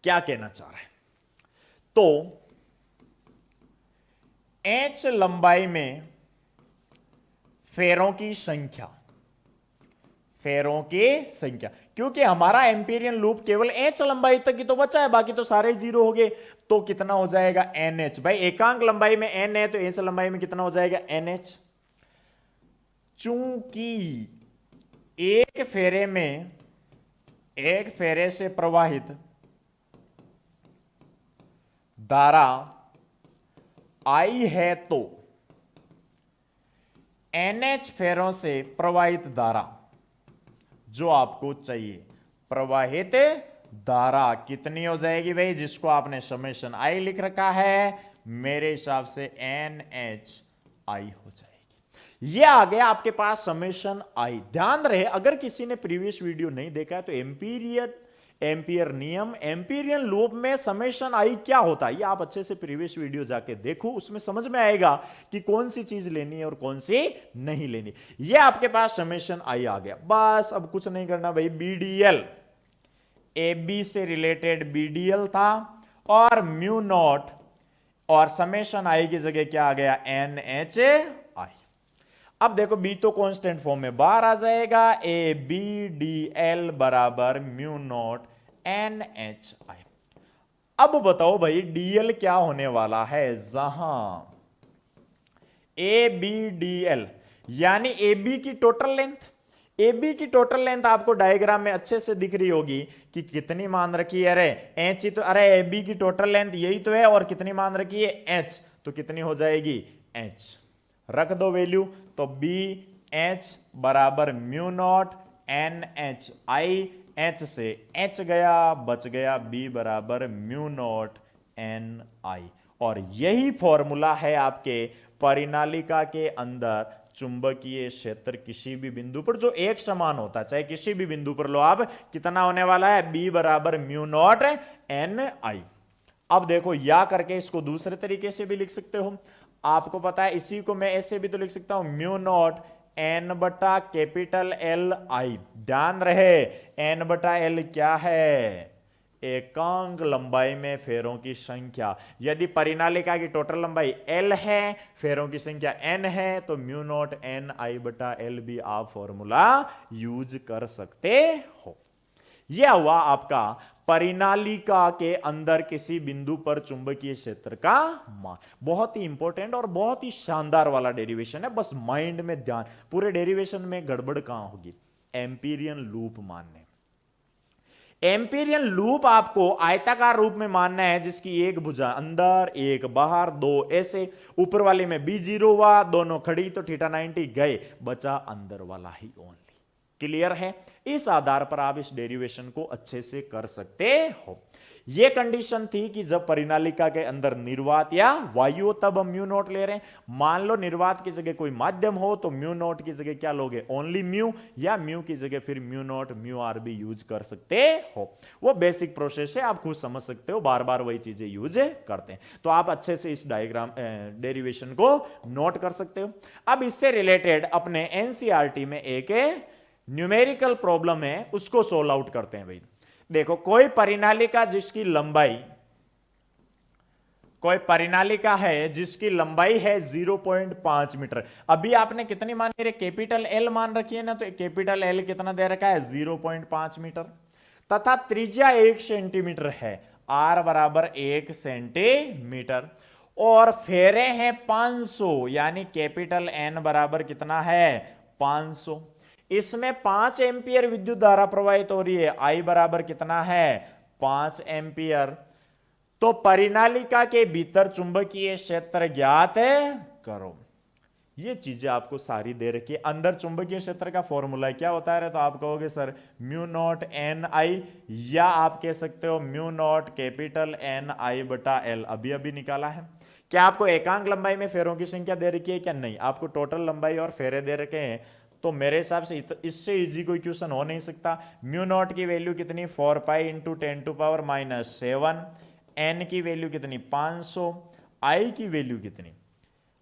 Speaker 1: क्या कहना चाह रहा है, तो एच लंबाई में फेरों की संख्या, फेरों की संख्या, क्योंकि हमारा एम्पीरियन लूप केवल एच लंबाई तक ही तो बचा है, बाकी तो सारे जीरो हो गए। तो कितना हो जाएगा? N H. भाई एकांक लंबाई में एन है, तो एच लंबाई में कितना हो जाएगा? N H. चूंकि एक फेरे से प्रवाहित धारा आई है, तो एनएच फेरों से प्रवाहित धारा जो आपको चाहिए, प्रवाहित धारा कितनी हो जाएगी भाई? जिसको आपने समेशन आई लिख रखा है, मेरे हिसाब से एन एच आई हो जाएगी। ये आ गया आपके पास समेशन आई। ध्यान रहे, अगर किसी ने प्रीवियस वीडियो नहीं देखा है तो एम्पियर नियम, एम्पीरियन लूप में समेशन आई क्या होता है, ये आप अच्छे से प्रीवियस वीडियो जाके देखो, उसमें समझ में आएगा कि कौन सी चीज लेनी है और कौन सी नहीं लेनी। ये आपके पास समेशन आई आ गया। बस अब कुछ नहीं करना भाई, बीडीएल, ए बी से रिलेटेड बीडीएल था, और म्यू नॉट, और समेशन आई की जगह क्या आ गया? N H I. अब देखो बी तो कांस्टेंट फॉर्म में बाहर आ जाएगा, ए बी डी एल बराबर mu not an H I. अब बताओ भाई डीएल क्या होने वाला है? जहां ए बी डी एल यानी ए बी की टोटल लेंथ, ए बी की टोटल लेंथ आपको डायग्राम में अच्छे से दिख रही होगी कि कितनी मान रखी है? अरे एच ही तो, अरे ए बी की टोटल लेंथ यही तो है, और कितनी मान रखी है? एच। तो कितनी हो जाएगी? एच। रख दो वैल्यू, तो बी एच बराबर mu not an H I. H से एच गया, बच गया बी बराबर म्यू नॉट एन आई। और यही फॉर्मूला है आपके परिनालिका के अंदर चुंबकीय क्षेत्र किसी भी बिंदु पर जो एक समान होता है, चाहे किसी भी बिंदु पर लो आप, कितना होने वाला है, B बराबर म्यू नॉट एन आई। अब देखो या करके इसको दूसरे तरीके से भी लिख सकते हो, आपको पता है इसी को मैं ऐसे भी तो लिख सकता हूं, म्यू नॉट एन बटा कैपिटल एल आई। ध्यान रहे एन बटा एल क्या है, एकांक लंबाई में फेरों की संख्या। यदि परिनालिका की टोटल लंबाई एल है, फेरों की संख्या एन है, तो म्यू नॉट एन आई बटा एल भी आप फॉर्मूला यूज कर सकते हो। यह हुआ आपका परिनालिका के अंदर किसी बिंदु पर चुंबकीय क्षेत्र का मान। बहुत ही इंपॉर्टेंट और बहुत ही शानदार वाला डेरिवेशन है, बस माइंड में ध्यान, पूरे डेरिवेशन में गड़बड़ कहां होगी, एम्पीरियन लूप मानने। एम्पीरियन लूप आपको आयताकार रूप में मानना है जिसकी एक भुजा अंदर एक बाहर, दो ऐसे, ऊपर वाले में B0 हुआ, दोनों खड़ी तो थीटा 90 गए, बचा अंदर वाला ही ओनली। क्लियर है? इस आधार पर आप इस डेरिवेशन को अच्छे से कर सकते हो। यह कंडीशन थी कि जब परिनालिका के अंदर निर्वात या वायु हो तब हम म्यू नॉट ले रहे हैं। मान लो निर्वात की जगह कोई माध्यम हो तो म्यू नॉट की जगह क्या लोगे, ओनली म्यू, या म्यू की जगह फिर म्यू नॉट म्यू आर भी यूज कर सकते हो। वो बेसिक प्रोसेस है, आप खुद समझ सकते हो, बार बार वही चीजें यूज करते हैं। तो आप अच्छे से इस डायग्राम डेरिवेशन को नोट कर सकते हो। अब इससे रिलेटेड अपने एनसीईआरटी में एक न्यूमेरिकल प्रॉब्लम है, उसको सोल्व आउट करते हैं भाई। देखो कोई परिनालिका जिसकी लंबाई, कोई परिनालिका है जिसकी लंबाई है 0.5 मीटर। अभी आपने कितनी मानी रे, कैपिटल एल मान रखी है ना, तो कैपिटल एल कितना दे रखा है, 0.5 मीटर, तथा त्रिज्या 1 सेंटीमीटर है, आर बराबर 1 सेंटीमीटर, और फेरे हैं 500, यानी कैपिटल एन बराबर कितना है, 500। इसमें 5 एम्पियर विद्युत धारा प्रवाहित हो रही है, आई बराबर कितना है, 5 एम्पियर। तो परिनालिका के भीतर चुंबकीय क्षेत्र ज्ञात करो। ये चीजें आपको सारी दे रखी है। अंदर चुंबकीय क्षेत्र का फॉर्मूला क्या होता है, तो आप कहोगे सर म्यू नॉट एन आई, या आप कह सकते हो म्यू नॉट कैपिटल एन आई बटा एल। अभी अभी निकाला है। क्या आपको एकांक लंबाई में फेरों की संख्या दे रखी है क्या, नहीं, आपको टोटल लंबाई और फेरे दे रखे हैं। तो मेरे हिसाब से इससे इजी कोई क्वेश्चन हो नहीं सकता। म्यू नॉट की वैल्यू कितनी, 4 पाई इंटू 10⁻⁻⁷, एन की वैल्यू कितनी, 500, आई की वैल्यू कितनी,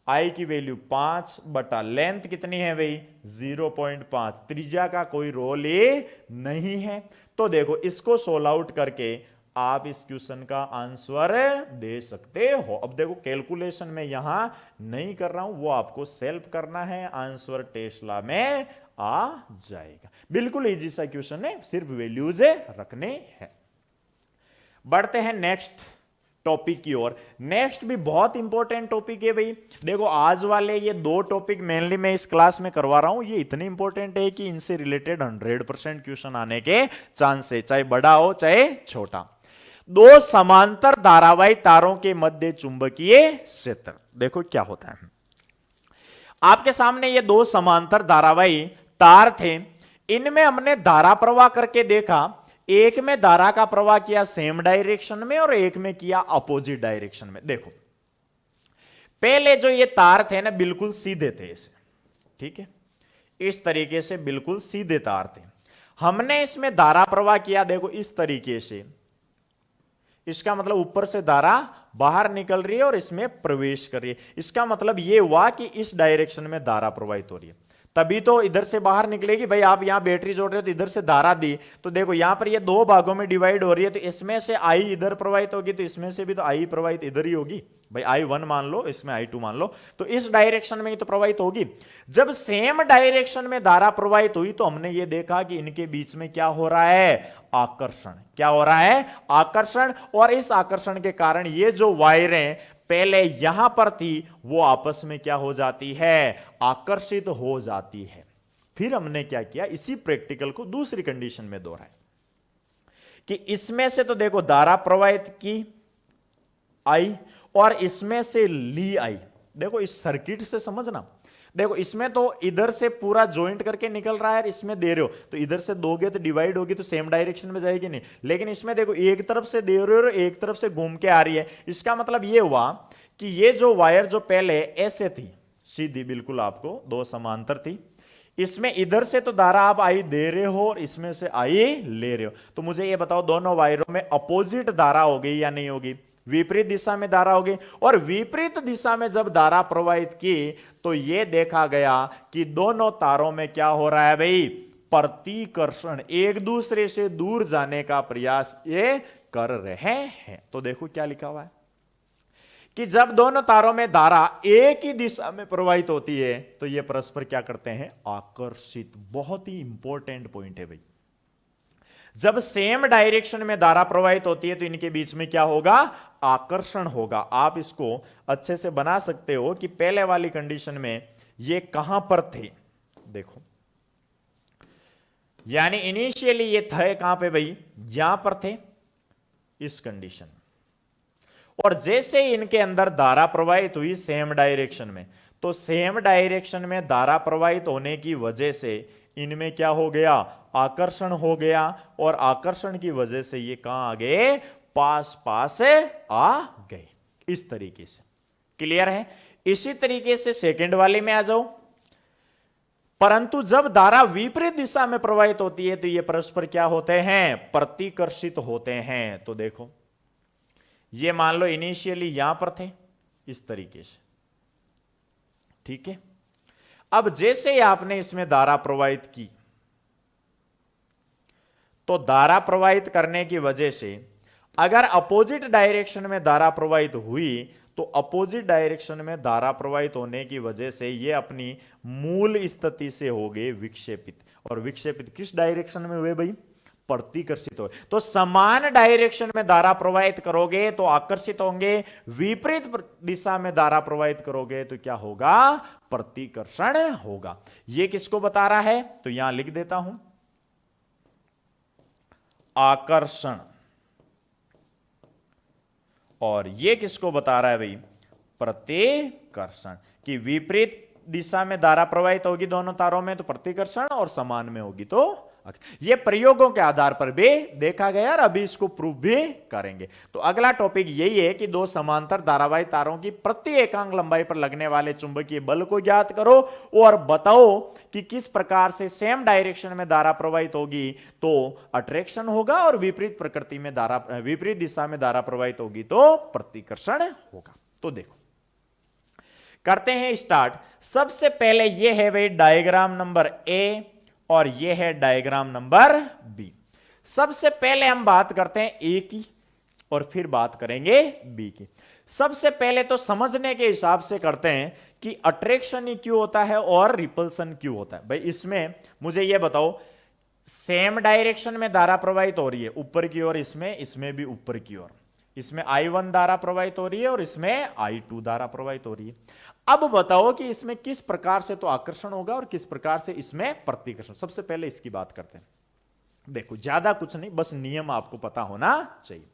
Speaker 1: आई की वैल्यू 5 बटा लेंथ कितनी है भाई, 0.5, त्रिज्या का कोई रोल ही नहीं है। तो देखो इसको सोल्व आउट करके आप इस क्वेश्चन का आंसर दे सकते हो। अब देखो कैलकुलेशन में यहां नहीं कर रहा हूं, वो आपको सेल्फ करना है, आंसर टेस्ला में आ जाएगा। बिल्कुल इजी सा क्वेश्चन है, सिर्फ वैल्यूज रखने हैं। बढ़ते हैं नेक्स्ट टॉपिक की ओर। नेक्स्ट भी बहुत इंपॉर्टेंट टॉपिक है भाई। देखो आज वाले ये 2 टॉपिक मेनली मैं इस क्लास में करवा रहा हूं, ये इतने इंपॉर्टेंट है कि इनसे रिलेटेड 100% क्वेश्चन आने के चांस है, चाहे बड़ा हो चाहे छोटा। 2 समांतर धारावाही तारों के मध्य चुंबकीय क्षेत्र। देखो क्या होता है, आपके सामने ये 2 समांतर धारावाही तार थे, इनमें हमने धारा प्रवाह करके देखा। एक में धारा का प्रवाह किया सेम डायरेक्शन में और एक में किया अपोजिट डायरेक्शन में। देखो पहले जो ये तार थे ना बिल्कुल सीधे थे ऐसे, ठीक है, इस तरीके से बिल्कुल सीधे तार थे। हमने इसमें धारा प्रवाह किया, देखो इस तरीके से, इसका मतलब ऊपर से धारा बाहर निकल रही है और इसमें प्रवेश कर रही है। इसका मतलब यह हुआ कि इस डायरेक्शन में धारा प्रवाहित हो रही है, तभी तो इधर से बाहर निकलेगी। भाई आप यहां बैटरी जोड़ रहे हो तो इधर से धारा दी, तो देखो यहां पर ये 2 भागों में डिवाइड हो रही है, तो इसमें से आई इधर प्रवाहित होगी, तो इसमें से भी तो आई प्रवाहित इधर ही होगी। भाई I1 मान लो, इसमें I2 मान लो, तो इस डायरेक्शन में ही तो प्रवाहित होगी। जब सेम डायरेक्शन में धारा प्रवाहित हुई तो हमने ये देखा कि इनके बीच में क्या हो रहा है, आकर्षण। क्या हो रहा है, आकर्षण। और इस आकर्षण के कारण ये जो वायरें पहले यहां पर थी वो आपस में क्या हो जाती है, आकर्षित हो जाती है। फिर हमने क्या किया, इसी प्रैक्टिकल को दूसरी कंडीशन में दोहराया कि इसमें से तो देखो धारा प्रवाहित की आई और इसमें से ली आई। देखो इस सर्किट से समझना, देखो इसमें तो इधर से पूरा ज्वाइंट करके निकल रहा है, इसमें दे रहे हो तो इधर से दोगे तो डिवाइड होगी तो सेम डायरेक्शन में जाएगी नहीं, लेकिन इसमें देखो एक तरफ से दे रहे हो और एक तरफ से घूम के आ रही है। इसका मतलब ये हुआ कि ये जो वायर जो पहले ऐसे थी सीधी बिल्कुल आपको दो समांतर थी, इसमें इधर से तो धारा आप आई दे रहे हो और इसमें से आई ले रहे हो, तो मुझे ये बताओ दोनों वायरों में अपोजिट धारा होगी या नहीं होगी, विपरीत दिशा में धारा होगी। और विपरीत दिशा में जब धारा प्रवाहित की तो यह देखा गया कि दोनों तारों में क्या हो रहा है भाई, प्रतिकर्षण, एक दूसरे से दूर जाने का प्रयास ये कर रहे हैं। तो देखो क्या लिखा हुआ है कि जब दोनों तारों में धारा एक ही दिशा में प्रवाहित होती है तो ये परस्पर क्या करते हैं, आकर्षित। बहुत ही इंपॉर्टेंट पॉइंट है भाई, जब सेम डायरेक्शन में धारा प्रवाहित होती है तो इनके बीच में क्या होगा, आकर्षण होगा। आप इसको अच्छे से बना सकते हो कि पहले वाली कंडीशन में ये कहां पर थे, देखो यानी इनिशियली ये थे कहां पे भाई, यहां पर थे इस कंडीशन, और जैसे ही इनके अंदर धारा प्रवाहित हुई सेम डायरेक्शन में, तो सेम डायरेक्शन में धारा प्रवाहित होने की वजह से इनमें क्या हो गया, आकर्षण हो गया, और आकर्षण की वजह से ये कहां आ गए, पास पास आ गए, इस तरीके से। क्लियर है। इसी तरीके से सेकंड वाले में आ जाओ, परंतु जब धारा विपरीत दिशा में प्रवाहित होती है तो ये परस्पर क्या होते हैं, प्रतिकर्षित होते हैं। तो देखो ये मान लो इनिशियली यहां पर थे इस तरीके से, ठीक है। अब जैसे ही आपने इसमें धारा प्रवाहित की तो धारा प्रवाहित करने की वजह से अगर अपोजिट डायरेक्शन में धारा प्रवाहित हुई तो अपोजिट डायरेक्शन में धारा प्रवाहित होने की वजह से ये अपनी मूल स्थिति से हो गए विक्षेपित, और विक्षेपित किस डायरेक्शन में हुए भाई, प्रतिकर्षित हो। तो समान डायरेक्शन में धारा प्रवाहित करोगे तो आकर्षित होंगे, विपरीत दिशा में धारा प्रवाहित करोगे तो क्या होगा, प्रतिकर्षण होगा। यह किसको बता रहा है, तो यहां लिख देता हूं, आकर्षण। और यह किसको बता रहा है भाई, प्रतिकर्षण, कि विपरीत दिशा में धारा प्रवाहित होगी दोनों तारों में तो प्रतिकर्षण, और समान में होगी तो ये प्रयोगों के आधार पर भी देखा गया और अभी इसको प्रूव भी करेंगे। तो अगला टॉपिक यही है कि दो समांतर धारावाही तारों की प्रति एकांक लंबाई पर लगने वाले चुंबकीय बल को ज्ञात करो और बताओ कि किस प्रकार से सेम डायरेक्शन में धारा प्रवाहित होगी तो अट्रैक्शन होगा, और विपरीत प्रकृति में धारा, विपरीत दिशा में धारा प्रवाहित होगी तो प्रतिकर्षण होगा। तो देखो करते हैं स्टार्ट। सबसे पहले यह है भाई डायग्राम नंबर ए और यह है डायग्राम नंबर बी। सबसे पहले हम बात करते हैं ए की और फिर बात करेंगे बी की। सबसे पहले तो समझने के हिसाब से करते हैं कि अट्रैक्शन ही क्यों होता है और रिपल्सन क्यों होता है। भाई इसमें मुझे यह बताओ, सेम डायरेक्शन में धारा प्रवाहित हो रही है ऊपर की ओर, इसमें भी ऊपर की ओर, इसमें I1 धारा प्रवाहित हो रही है और इसमें I2 धारा प्रवाहित हो रही है। अब बताओ कि इसमें किस प्रकार से तो आकर्षण होगा और किस प्रकार से इसमें प्रतिकर्षण। सबसे पहले इसकी बात करते हैं। देखो ज्यादा कुछ नहीं, बस नियम आपको पता होना चाहिए।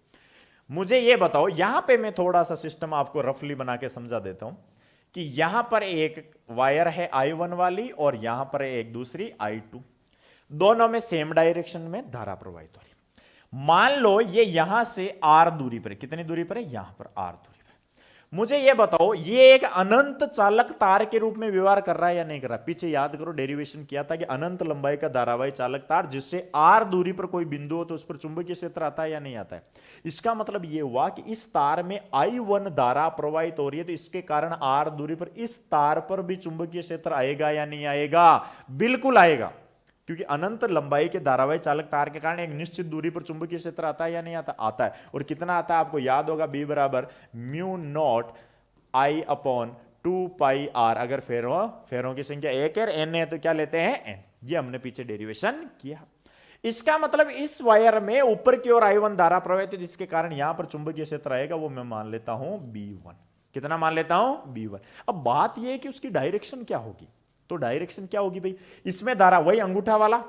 Speaker 1: मुझे यह बताओ, यहां पे मैं थोड़ा सा सिस्टम आपको रफली बना के समझा देता हूं कि यहां पर एक वायर है I1 वाली और यहां पर एक दूसरी I2, दोनों में सेम डायरेक्शन में धारा प्रवाहित हो रही है। मान लो ये यहां से R दूरी पर, कितनी दूरी पर है, यहां पर R दूरी पर। मुझे यह बताओ ये एक अनंत चालक तार के रूप में व्यवहार कर रहा है या नहीं कर रहा। पीछे याद करो डेरिवेशन किया था कि अनंत लंबाई का धारावाही चालक तार जिससे R दूरी पर कोई बिंदु हो तो उस पर चुंबकीय क्षेत्र आता है या नहीं आता है। इसका मतलब यह हुआ कि इस तार में I1 धारा प्रवाहित हो रही है तो इसके कारण R दूरी पर इस तार पर भी चुंबकीय क्षेत्र आएगा या नहीं आएगा, बिल्कुल आएगा, क्योंकि अनंत लंबाई के धारावाही चालक तार के कारण एक निश्चित दूरी पर चुंबकीय क्षेत्र आता है या नहीं आता, आता है। और कितना आता है आपको याद होगा, B बराबर mu naught I upon 2 pi R। अगर फेरों की संख्या एक है, N है तो क्या लेते हैं N। ये हमने पीछे डेरिवेशन किया। इसका मतलब इस वायर में ऊपर की ओर I1 धारा प्रवाहित है जिसके कारण यहां पर चुंबकीय क्षेत्र आएगा, वो मैं मान लेता हूं B1। कितना मान लेता हूं, B1। अब बात यह है कि उसकी डायरेक्शन क्या होगी, तो डायरेक्शन क्या होगी भाई, इसमें धारा वही अंगूठा वाला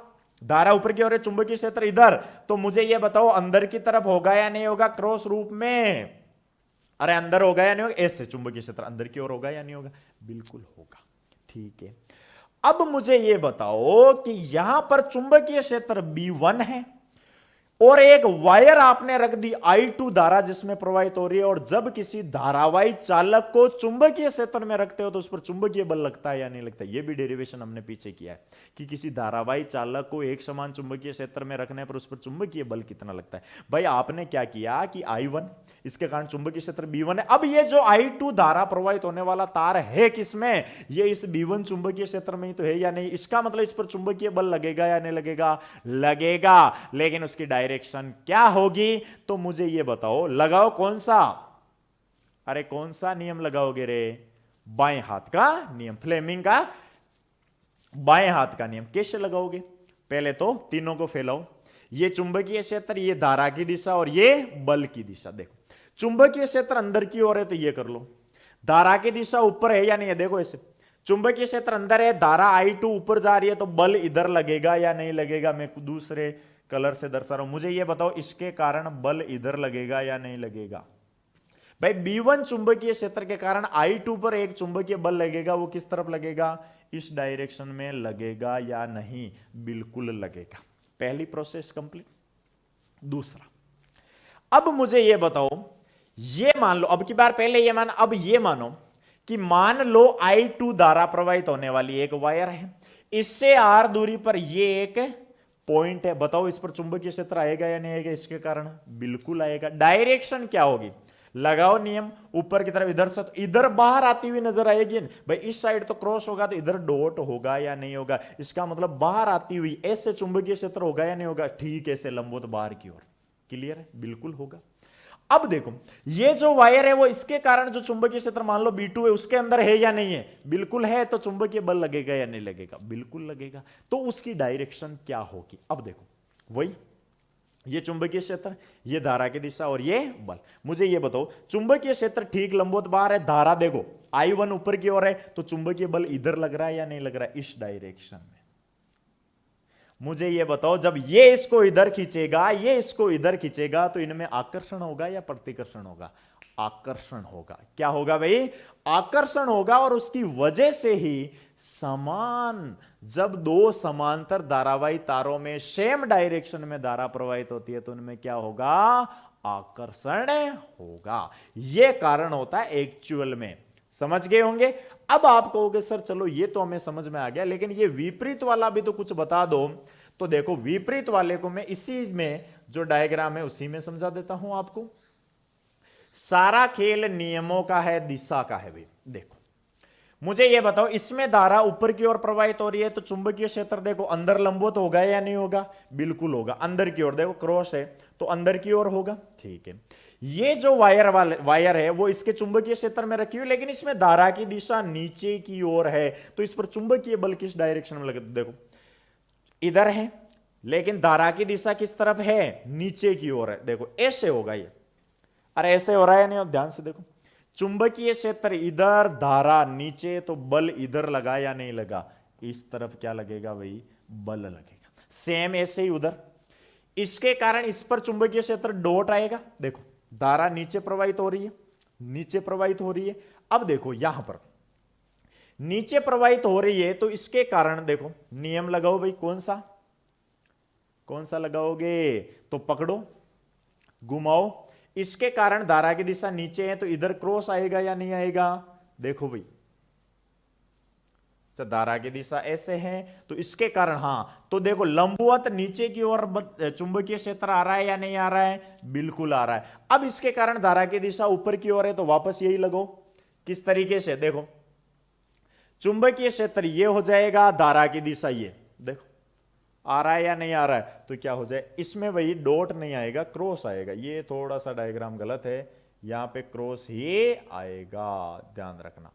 Speaker 1: धारा ऊपर की ओर है, चुंबकीय क्षेत्र इधर, तो मुझे यह बताओ अंदर की तरफ होगा या नहीं होगा, क्रॉस रूप में, अरे अंदर होगा या नहीं होगा, ऐसे चुंबकीय क्षेत्र अंदर की ओर होगा या नहीं होगा, बिल्कुल होगा। ठीक है, अब मुझे यह बताओ कि यहां पर चुंबकीय क्षेत्र B1 है और एक वायर आपने रख दी I2 धारा जिसमें प्रवाहित हो रही है, और जब किसी धारावाही चालक को चुंबकीय क्षेत्र में रखते हो तो उस पर चुंबकीय बल लगता है या नहीं लगता। यह भी डेरिवेशन हमने पीछे किया है कि किसी धारावाही चालक को एक समान चुंबकीय क्षेत्र में रखने पर उस पर चुंबकीय बल कितना लगता है। भाई आपने क्या किया कि I1 इसके कारण चुंबकीय क्षेत्र B1 है। अब ये जो I2 धारा प्रवाहित होने वाला तार है किसमें, ये इस B1 चुंबकीय क्षेत्र में ही तो है या नहीं। इसका मतलब इस पर चुंबकीय बल लगेगा या नहीं लगेगा, लगेगा, लेकिन उसकी डायरेक्शन क्या होगी। तो मुझे ये बताओ, लगाओ कौन सा, अरे कौन सा नियम लगाओगे रे, बाएं हाथ का नियम, फ्लेमिंग का बाएं हाथ का नियम। कैसे लगाओगे, पहले तो तीनों को फैलाओ, ये चुंबकीय क्षेत्र, ये धारा की दिशा और ये बल की दिशा। देखो चुंबकीय क्षेत्र अंदर की ओर है तो ये कर लो, धारा की दिशा ऊपर है या नहीं है, देखो ऐसे चुंबकीय क्षेत्र अंदर है, धारा I2 ऊपर जा रही है तो बल इधर लगेगा या नहीं लगेगा। मैं दूसरे कलर से दर्शा रहा हूं, मुझे ये बताओ इसके कारण बल इधर लगेगा या नहीं लगेगा। भाई B1 चुंबकीय क्षेत्र के कारण I2 पर एक चुंबकीय बल लगेगा, वो किस तरफ लगेगा, इस डायरेक्शन में लगेगा या नहीं, बिल्कुल लगेगा। पहली प्रोसेस कंप्लीट। दूसरा, अब मुझे यह बताओ, ये मान लो, अब की बार पहले ये मान, अब ये मानो कि मान लो I2 धारा प्रवाहित होने वाली एक वायर है, इससे R दूरी पर ये एक पॉइंट है। बताओ इस पर चुंबकीय क्षेत्र आएगा या नहीं आएगा, इसके कारण बिल्कुल आएगा। डायरेक्शन क्या होगी, लगाओ नियम, ऊपर की तरफ इधर से तो इधर बाहर आती हुई नजर आएगी। भाई इस साइड तो क्रॉस होगा तो इधर डॉट होगा या नहीं होगा, इसका मतलब बाहर आती हुई ऐसे चुंबकीय क्षेत्र होगा या नहीं होगा, ठीक ऐसे लंबवत बाहर की ओर। क्लियर है, बिल्कुल होगा। अब देखो ये जो वायर है वो इसके कारण जो चुंबकीय क्षेत्र मान लो B2 है उसके अंदर है या नहीं है, बिल्कुल है, तो चुंबकीय बल लगेगा या नहीं लगेगा, बिल्कुल लगेगा। तो उसकी डायरेक्शन क्या होगी, अब देखो वही, ये चुंबकीय क्षेत्र, ये धारा की दिशा और ये बल। मुझे ये बताओ, चुंबकीय क्षेत्र ठीक लंबवत बाहर है, धारा देखो I1 ऊपर की ओर है, तो चुंबकीय बल इधर लग रहा है या नहीं लग रहा है, इस डायरेक्शन में। मुझे ये बताओ, जब ये इसको इधर खींचेगा, ये इसको इधर खींचेगा, तो इनमें आकर्षण होगा या प्रतिकर्षण होगा, आकर्षण होगा। क्या होगा भाई, आकर्षण होगा। और उसकी वजह से ही समान, जब दो समांतर धारावाही तारों में सेम डायरेक्शन में धारा प्रवाहित होती है तो उनमें क्या होगा, आकर्षण होगा। यह कारण होता है एक्चुअल में, समझ गए होंगे। अब आप कहोगे सर चलो ये तो हमें समझ में आ गया, लेकिन ये विपरीत वाला भी तो कुछ बता दो। तो देखो विपरीत वाले को मैं इसी में जो डायग्राम है उसी में समझा देता हूं आपको। सारा खेल नियमों का है, दिशा का है। भाई देखो मुझे ये बताओ, इसमें धारा ऊपर की ओर प्रवाहित हो रही है तो चुंबकीय क्षेत्र देखो अंदर लंबवत होगा या नहीं होगा, बिल्कुल होगा। अंदर की ओर देखो क्रॉस है तो अंदर की ओर होगा, ठीक है। ये जो वायर है वो इसके चुंबकीय क्षेत्र में रखी हुई, लेकिन इसमें धारा की दिशा नीचे की ओर है, तो इस पर चुंबकीय बल किस डायरेक्शन में लगे, देखो इधर है, लेकिन धारा की दिशा किस तरफ है, नीचे की ओर है। देखो ऐसे होगा ये, अरे ऐसे हो रहा है नहीं, ध्यान से देखो, चुंबकीय क्षेत्र इधर, धारा नीचे, तो बल इधर लगा या नहीं लगा, इस तरफ क्या लगेगा भाई, बल लगेगा। सेम ऐसे ही उधर, इसके कारण इस पर चुंबकीय क्षेत्र डॉट आएगा। देखो धारा नीचे प्रवाहित हो रही है, नीचे प्रवाहित हो रही है। अब देखो यहां पर नीचे प्रवाहित हो रही है तो इसके कारण देखो नियम लगाओ भाई, कौन सा लगाओगे, तो पकड़ो घुमाओ, इसके कारण धारा की दिशा नीचे है तो इधर क्रॉस आएगा या नहीं आएगा। देखो भाई धारा की दिशा ऐसे है तो इसके कारण, हां तो देखो लंबवत नीचे की ओर चुंबकीय क्षेत्र आ रहा है या नहीं आ रहा है, बिल्कुल आ रहा है। अब इसके कारण धारा की दिशा ऊपर की ओर है तो वापस यही लगो, किस तरीके से, देखो चुंबकीय क्षेत्र ये हो जाएगा, धारा की दिशा ये, देखो आ रहा है या नहीं आ रहा है, तो क्या हो जाए, इसमें वही डॉट नहीं आएगा, क्रॉस आएगा। ये थोड़ा सा डायग्राम गलत है, यहां पे क्रॉस ही आएगा, ध्यान रखना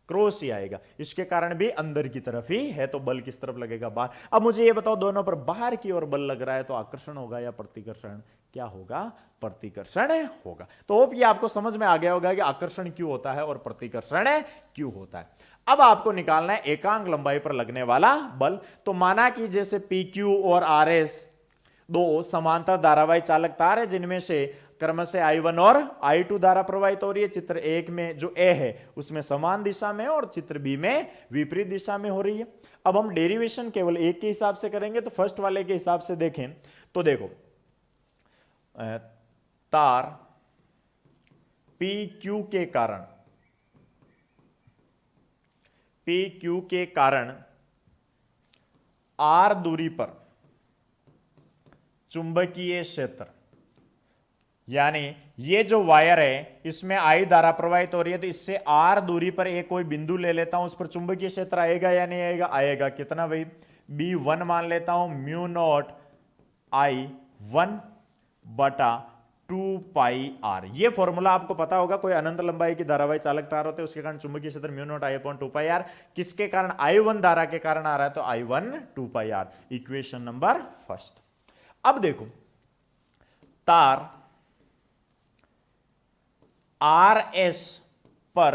Speaker 1: क्रॉस ही आएगा। इसके कारण भी अंदर की तरफ ही है तो बल किस तरफ लगेगा, बाहर। अब मुझे ये बताओ, दोनों पर बाहर की ओर बल लग रहा है तो आकर्षण होगा या प्रतिकर्षण, क्या होगा, प्रतिकर्षण होगा। तो होप ये आपको समझ में आ गया होगा कि आकर्षण क्यों होता है और प्रतिकर्षण क्यों होता है। अब आपको निकालना है एकांक लंबाई पर लगने वाला बल। तो माना कि जैसे PQ और RS दो समांतर धारावाही चालक तार है जिनमें से क्रमशः I1 और I2 धारा प्रवाहित हो रही है। चित्र 1 में जो A है उसमें समान दिशा में और चित्र B में विपरीत दिशा में हो रही है। अब हम डेरिवेशन केवल एक के हिसाब से करेंगे, तो फर्स्ट वाले के हिसाब से देखें तो देखो तार पी क्यू के कारण आर दूरी पर चुंबकीय क्षेत्र, यानी ये जो वायर है इसमें आई धारा प्रवाहित हो रही है, तो इससे आर दूरी पर एक कोई बिंदु ले लेता हूं, उस पर चुंबकीय क्षेत्र आएगा या नहीं आएगा? आएगा। कितना भाई? B1 मान लेता हूं, म्यू नॉट I1/2πr। ये फॉर्मूला आपको पता होगा, कोई अनंत लंबाई की धारावाही चालक तार होते हैं उसके कारण चुंबकीय क्षेत्र म्यू नॉट I/2πr, किसके कारण? I1 धारा के कारण आ रहा है, तो I1/2πr, इक्वेशन नंबर फर्स्ट। अब देखो, तार RS पर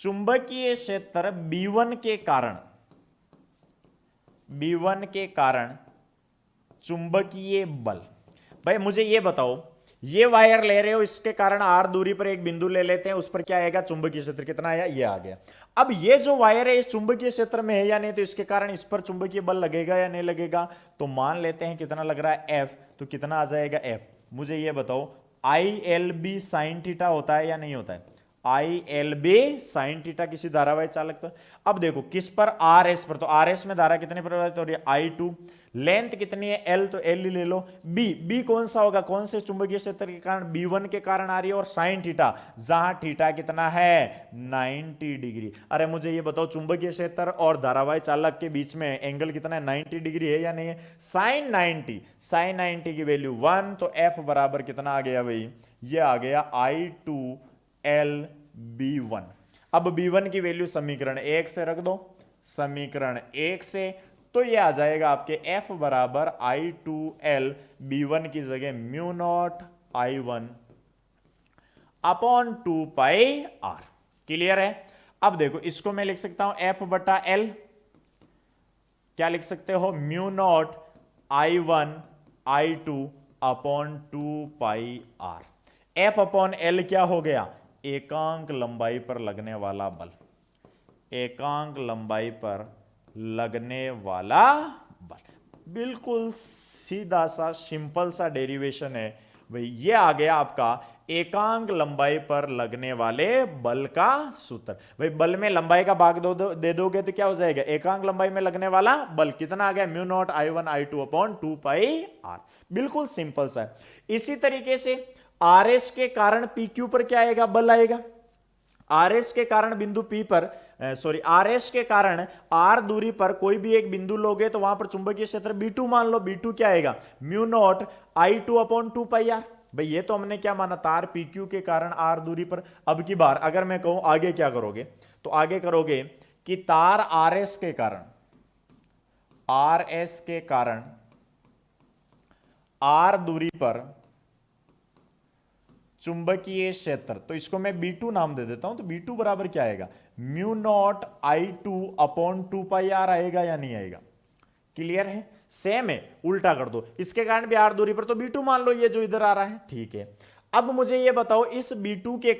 Speaker 1: चुंबकीय क्षेत्र B1 के कारण चुंबकीय बल। भाई मुझे ये बताओ, ये वायर ले रहे हो, इसके कारण आर दूरी पर एक बिंदु ले लेते हैं, उस पर क्या आएगा? चुंबकीय क्षेत्र कितना आया? ये आ गया। अब ये जो वायर है इस चुंबकीय क्षेत्र में है या नहीं, तो इसके कारण इस पर चुंबकीय बल लगेगा या नहीं लगेगा? तो मान लेते हैं कितना लग रहा है? F। तो कितना आ जाएगा F? मुझे ये बताओ, ILB साइन थीटा होता है या नहीं होता है? ILB साइन थीटा किसी धारावाही चालक पर। अब देखो किस पर? RS पर। तो RS में धारा कितनी प्रवाहित हो रही है? I2। लेंथ कितनी है? L, तो L ही ले लो। B कौन सा होगा? कौन से चुंबकीय क्षेत्र के कारण? B1 के कारण आ रही है, और साइन थीटा, जहां थीटा कितना है? 90 डिग्री। अरे मुझे ये बताओ, चुंबकीय क्षेत्र और धारावाही चालक के बीच में एंगल कितना है? 90 डिग्री है या नहीं है? साइन 90 की वैल्यू 1, तो F बराबर कितना आ गया भाई? ये आ गया I2LB1। अब B1 की वैल्यू समीकरण 1 से रख दो, समीकरण 1 से, तो ये आ जाएगा आपके F बराबर I2LB1 की जगह म्यू नॉट I1/2πr। क्लियर है? अब देखो, इसको मैं लिख सकता हूं F/L, क्या लिख सकते हो? Mu naught I1/2πr। F/L क्या हो गया? एकांक लंबाई पर लगने वाला बल, एकांक लंबाई पर लगने वाला बल। बिल्कुल सीधा सा सिंपल सा डेरिवेशन है भाई। ये आ गया आपका एकांक लंबाई पर लगने वाले बल का सूत्र। भाई बल में लंबाई का भाग दे दोगे तो क्या हो जाएगा? एकांक लंबाई में लगने वाला बल कितना आ गया? Mu naught I1/2πr। बिल्कुल सिंपल सा है। इसी तरीके से RS के कारण PQ पर क्या आएगा? बल आएगा। RS के कारण बिंदु P पर, RS के कारण R दूरी पर कोई भी एक बिंदु लोगे तो वहां पर चुंबकीय क्षेत्र B2 मान लो। B2 क्या आएगा? Mu naught I2/2πr। भाई ये तो हमने क्या माना? तार PQ के कारण R दूरी पर। अब की बार अगर मैं कहूं आगे क्या करोगे, तो आगे करोगे कि तार RS के कारण R दूरी पर चुंबकीय क्षेत्र, तो इसको मैं B2 नाम दे देता हूं। तो B2 बराबर क्या आएगा? म्यू नॉट I2/2πr आएगा या नहीं आएगा? क्लियर है? सेम है, उल्टा कर दो, इसके कारण भी R दूरी पर, तो B2 मान लो, ये जो इधर आ रहा है। ठीक है, अब मुझे ये बताओ, इस B2 के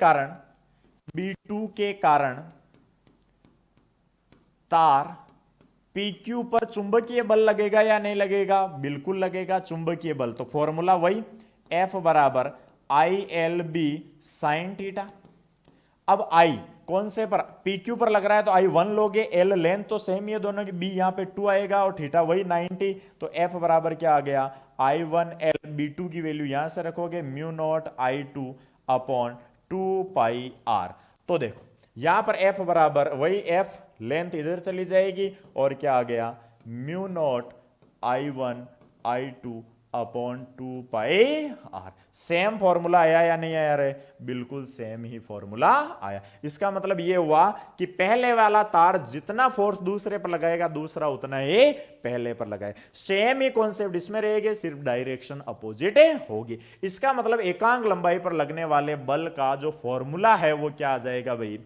Speaker 1: कारण तार PQ पर चुंबकीय बल लगेगा या नहीं लगेगा? बिल्कुल लगेगा चुंबकीय बल। तो फॉर्मूला वही, F बराबर ILB साइन थीटा। अब I कौन से पर? PQ पर लग रहा है तो I1 लोगे, L लेंथ तो सेम ही है दोनों की, B यहां पे 2 आएगा और थीटा वही 90। तो F बराबर क्या आ गया? I1L। B2 की वैल्यू यहां से रखोगे, म्यू नॉट I2/2πr। तो देखो यहां पर F बराबर वही, F लेंथ इधर चली जाएगी, और क्या आ गया? Mu naught I1/2πr। Same formula आया या नहीं आया रे? बिल्कुल सेम ही फॉर्मूला आया। इसका मतलब यह हुआ कि पहले वाला तार जितना फोर्स दूसरे पर लगाएगा, दूसरा उतना ही पहले पर लगाए। सेम ही कॉन्सेप्ट इसमें रहेगा, सिर्फ डायरेक्शन अपोजिट होगी। इसका मतलब एकांक लंबाई पर लगने वाले बल का जो फॉर्मूला है वो क्या आ जाएगा भाई?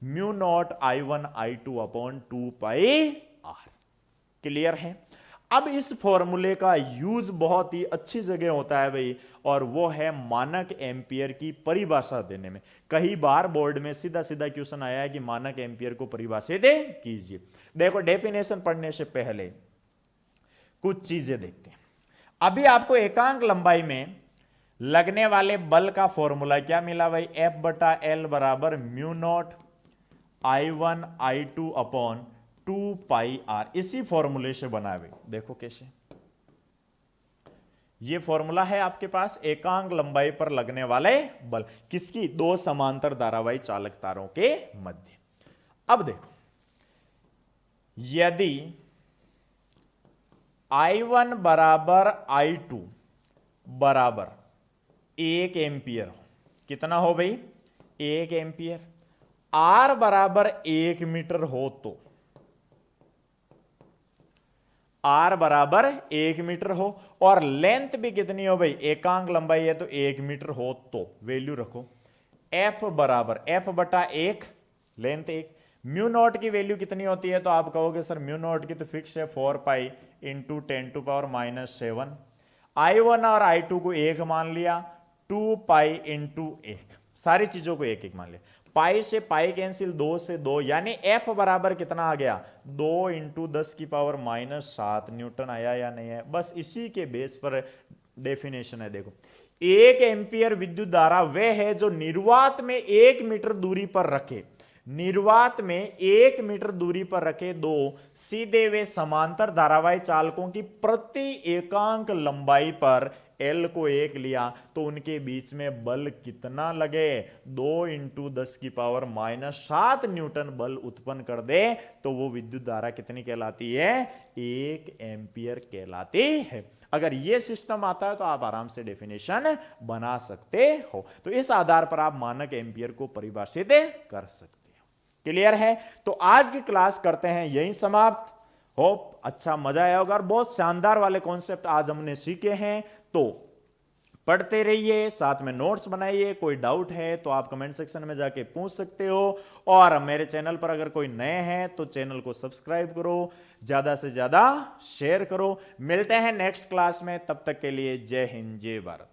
Speaker 1: Mu naught I1/2πr। क्लियर है? अब इस फॉर्मूले का यूज बहुत ही अच्छी जगह होता है भाई, और वो है मानक एम्पियर की परिभाषा देने में। कई बार बोर्ड में सीधा सीधा क्वेश्चन आया है कि मानक एम्पियर को परिभाषित कीजिए। देखो, डेफिनेशन पढ़ने से पहले कुछ चीजें देखते हैं। अभी आपको एकांक लंबाई में लगने वाले बल का फॉर्मूला क्या मिला भाई, F/L बराबर mu naught I1 I2 upon 2πr। इसी फॉर्मूले से बना हुए, देखो कैसे, ये फॉर्मूला है आपके पास एकांक लंबाई पर लगने वाले बल किसकी, दो समांतर धारावाही चालक तारों के मध्य। अब देखो, यदि I1 बराबर I2 बराबर 1 एम्पियर हो, कितना हो भाई, 1 एम्पियर, R बराबर 1 मीटर हो तो, R बराबर 1 मीटर हो और लेंथ भी कितनी हो भाई, एकांक लंबाई है तो 1 मीटर हो तो वैल्यू रखो F बराबर F/1, लेंथ 1, म्यू नॉट की वैल्यू कितनी होती है, तो आप कहोगे सर म्यू नॉट की तो फिक्स है 4π इंटू 10⁻⁷। I1 और I2 को 1 मान लिया, 2π इंटू 1, सारी चीजों को 1 1 मान लिया, पाई से पाई कैंसिल, 2 से 2, यानी F बराबर कितना आ गया, 2 इंटू 10⁻⁷ न्यूटन आया या नहीं है। बस इसी के बेस पर डेफिनेशन है। देखो, 1 एम्पियर विद्युत धारा वह है जो निर्वात में 1 मीटर दूरी पर रखे, निर्वात में 1 मीटर दूरी पर रखे दो सीधे वे समांतर धारावाही चालकों की प्रति एकांक लंबाई पर L को 1 लिया तो उनके बीच में बल कितना लगे, 2 इंटू 10⁻⁷ न्यूटन बल उत्पन्न कर दे तो वो विद्युत धारा कितनी कहलाती है, 1 एम्पियर कहलाती है। अगर ये सिस्टम आता है तो आप आराम से डेफिनेशन बना सकते हो, तो इस आधार पर आप मानक एम्पियर को परिभाषित कर सकते हो। क्लियर है? तो आज की क्लास करते हैं यहीं समाप्त। होप अच्छा मजा आया होगा और बहुत शानदार वाले कॉन्सेप्ट आज हमने सीखे हैं। तो पढ़ते रहिए, साथ में नोट्स बनाइए, कोई डाउट है तो आप कमेंट सेक्शन में जाके पूछ सकते हो। और मेरे चैनल पर अगर कोई नए हैं तो चैनल को सब्सक्राइब करो, ज्यादा से ज्यादा शेयर करो। मिलते हैं नेक्स्ट क्लास में, तब तक के लिए जय हिंद जय भारत।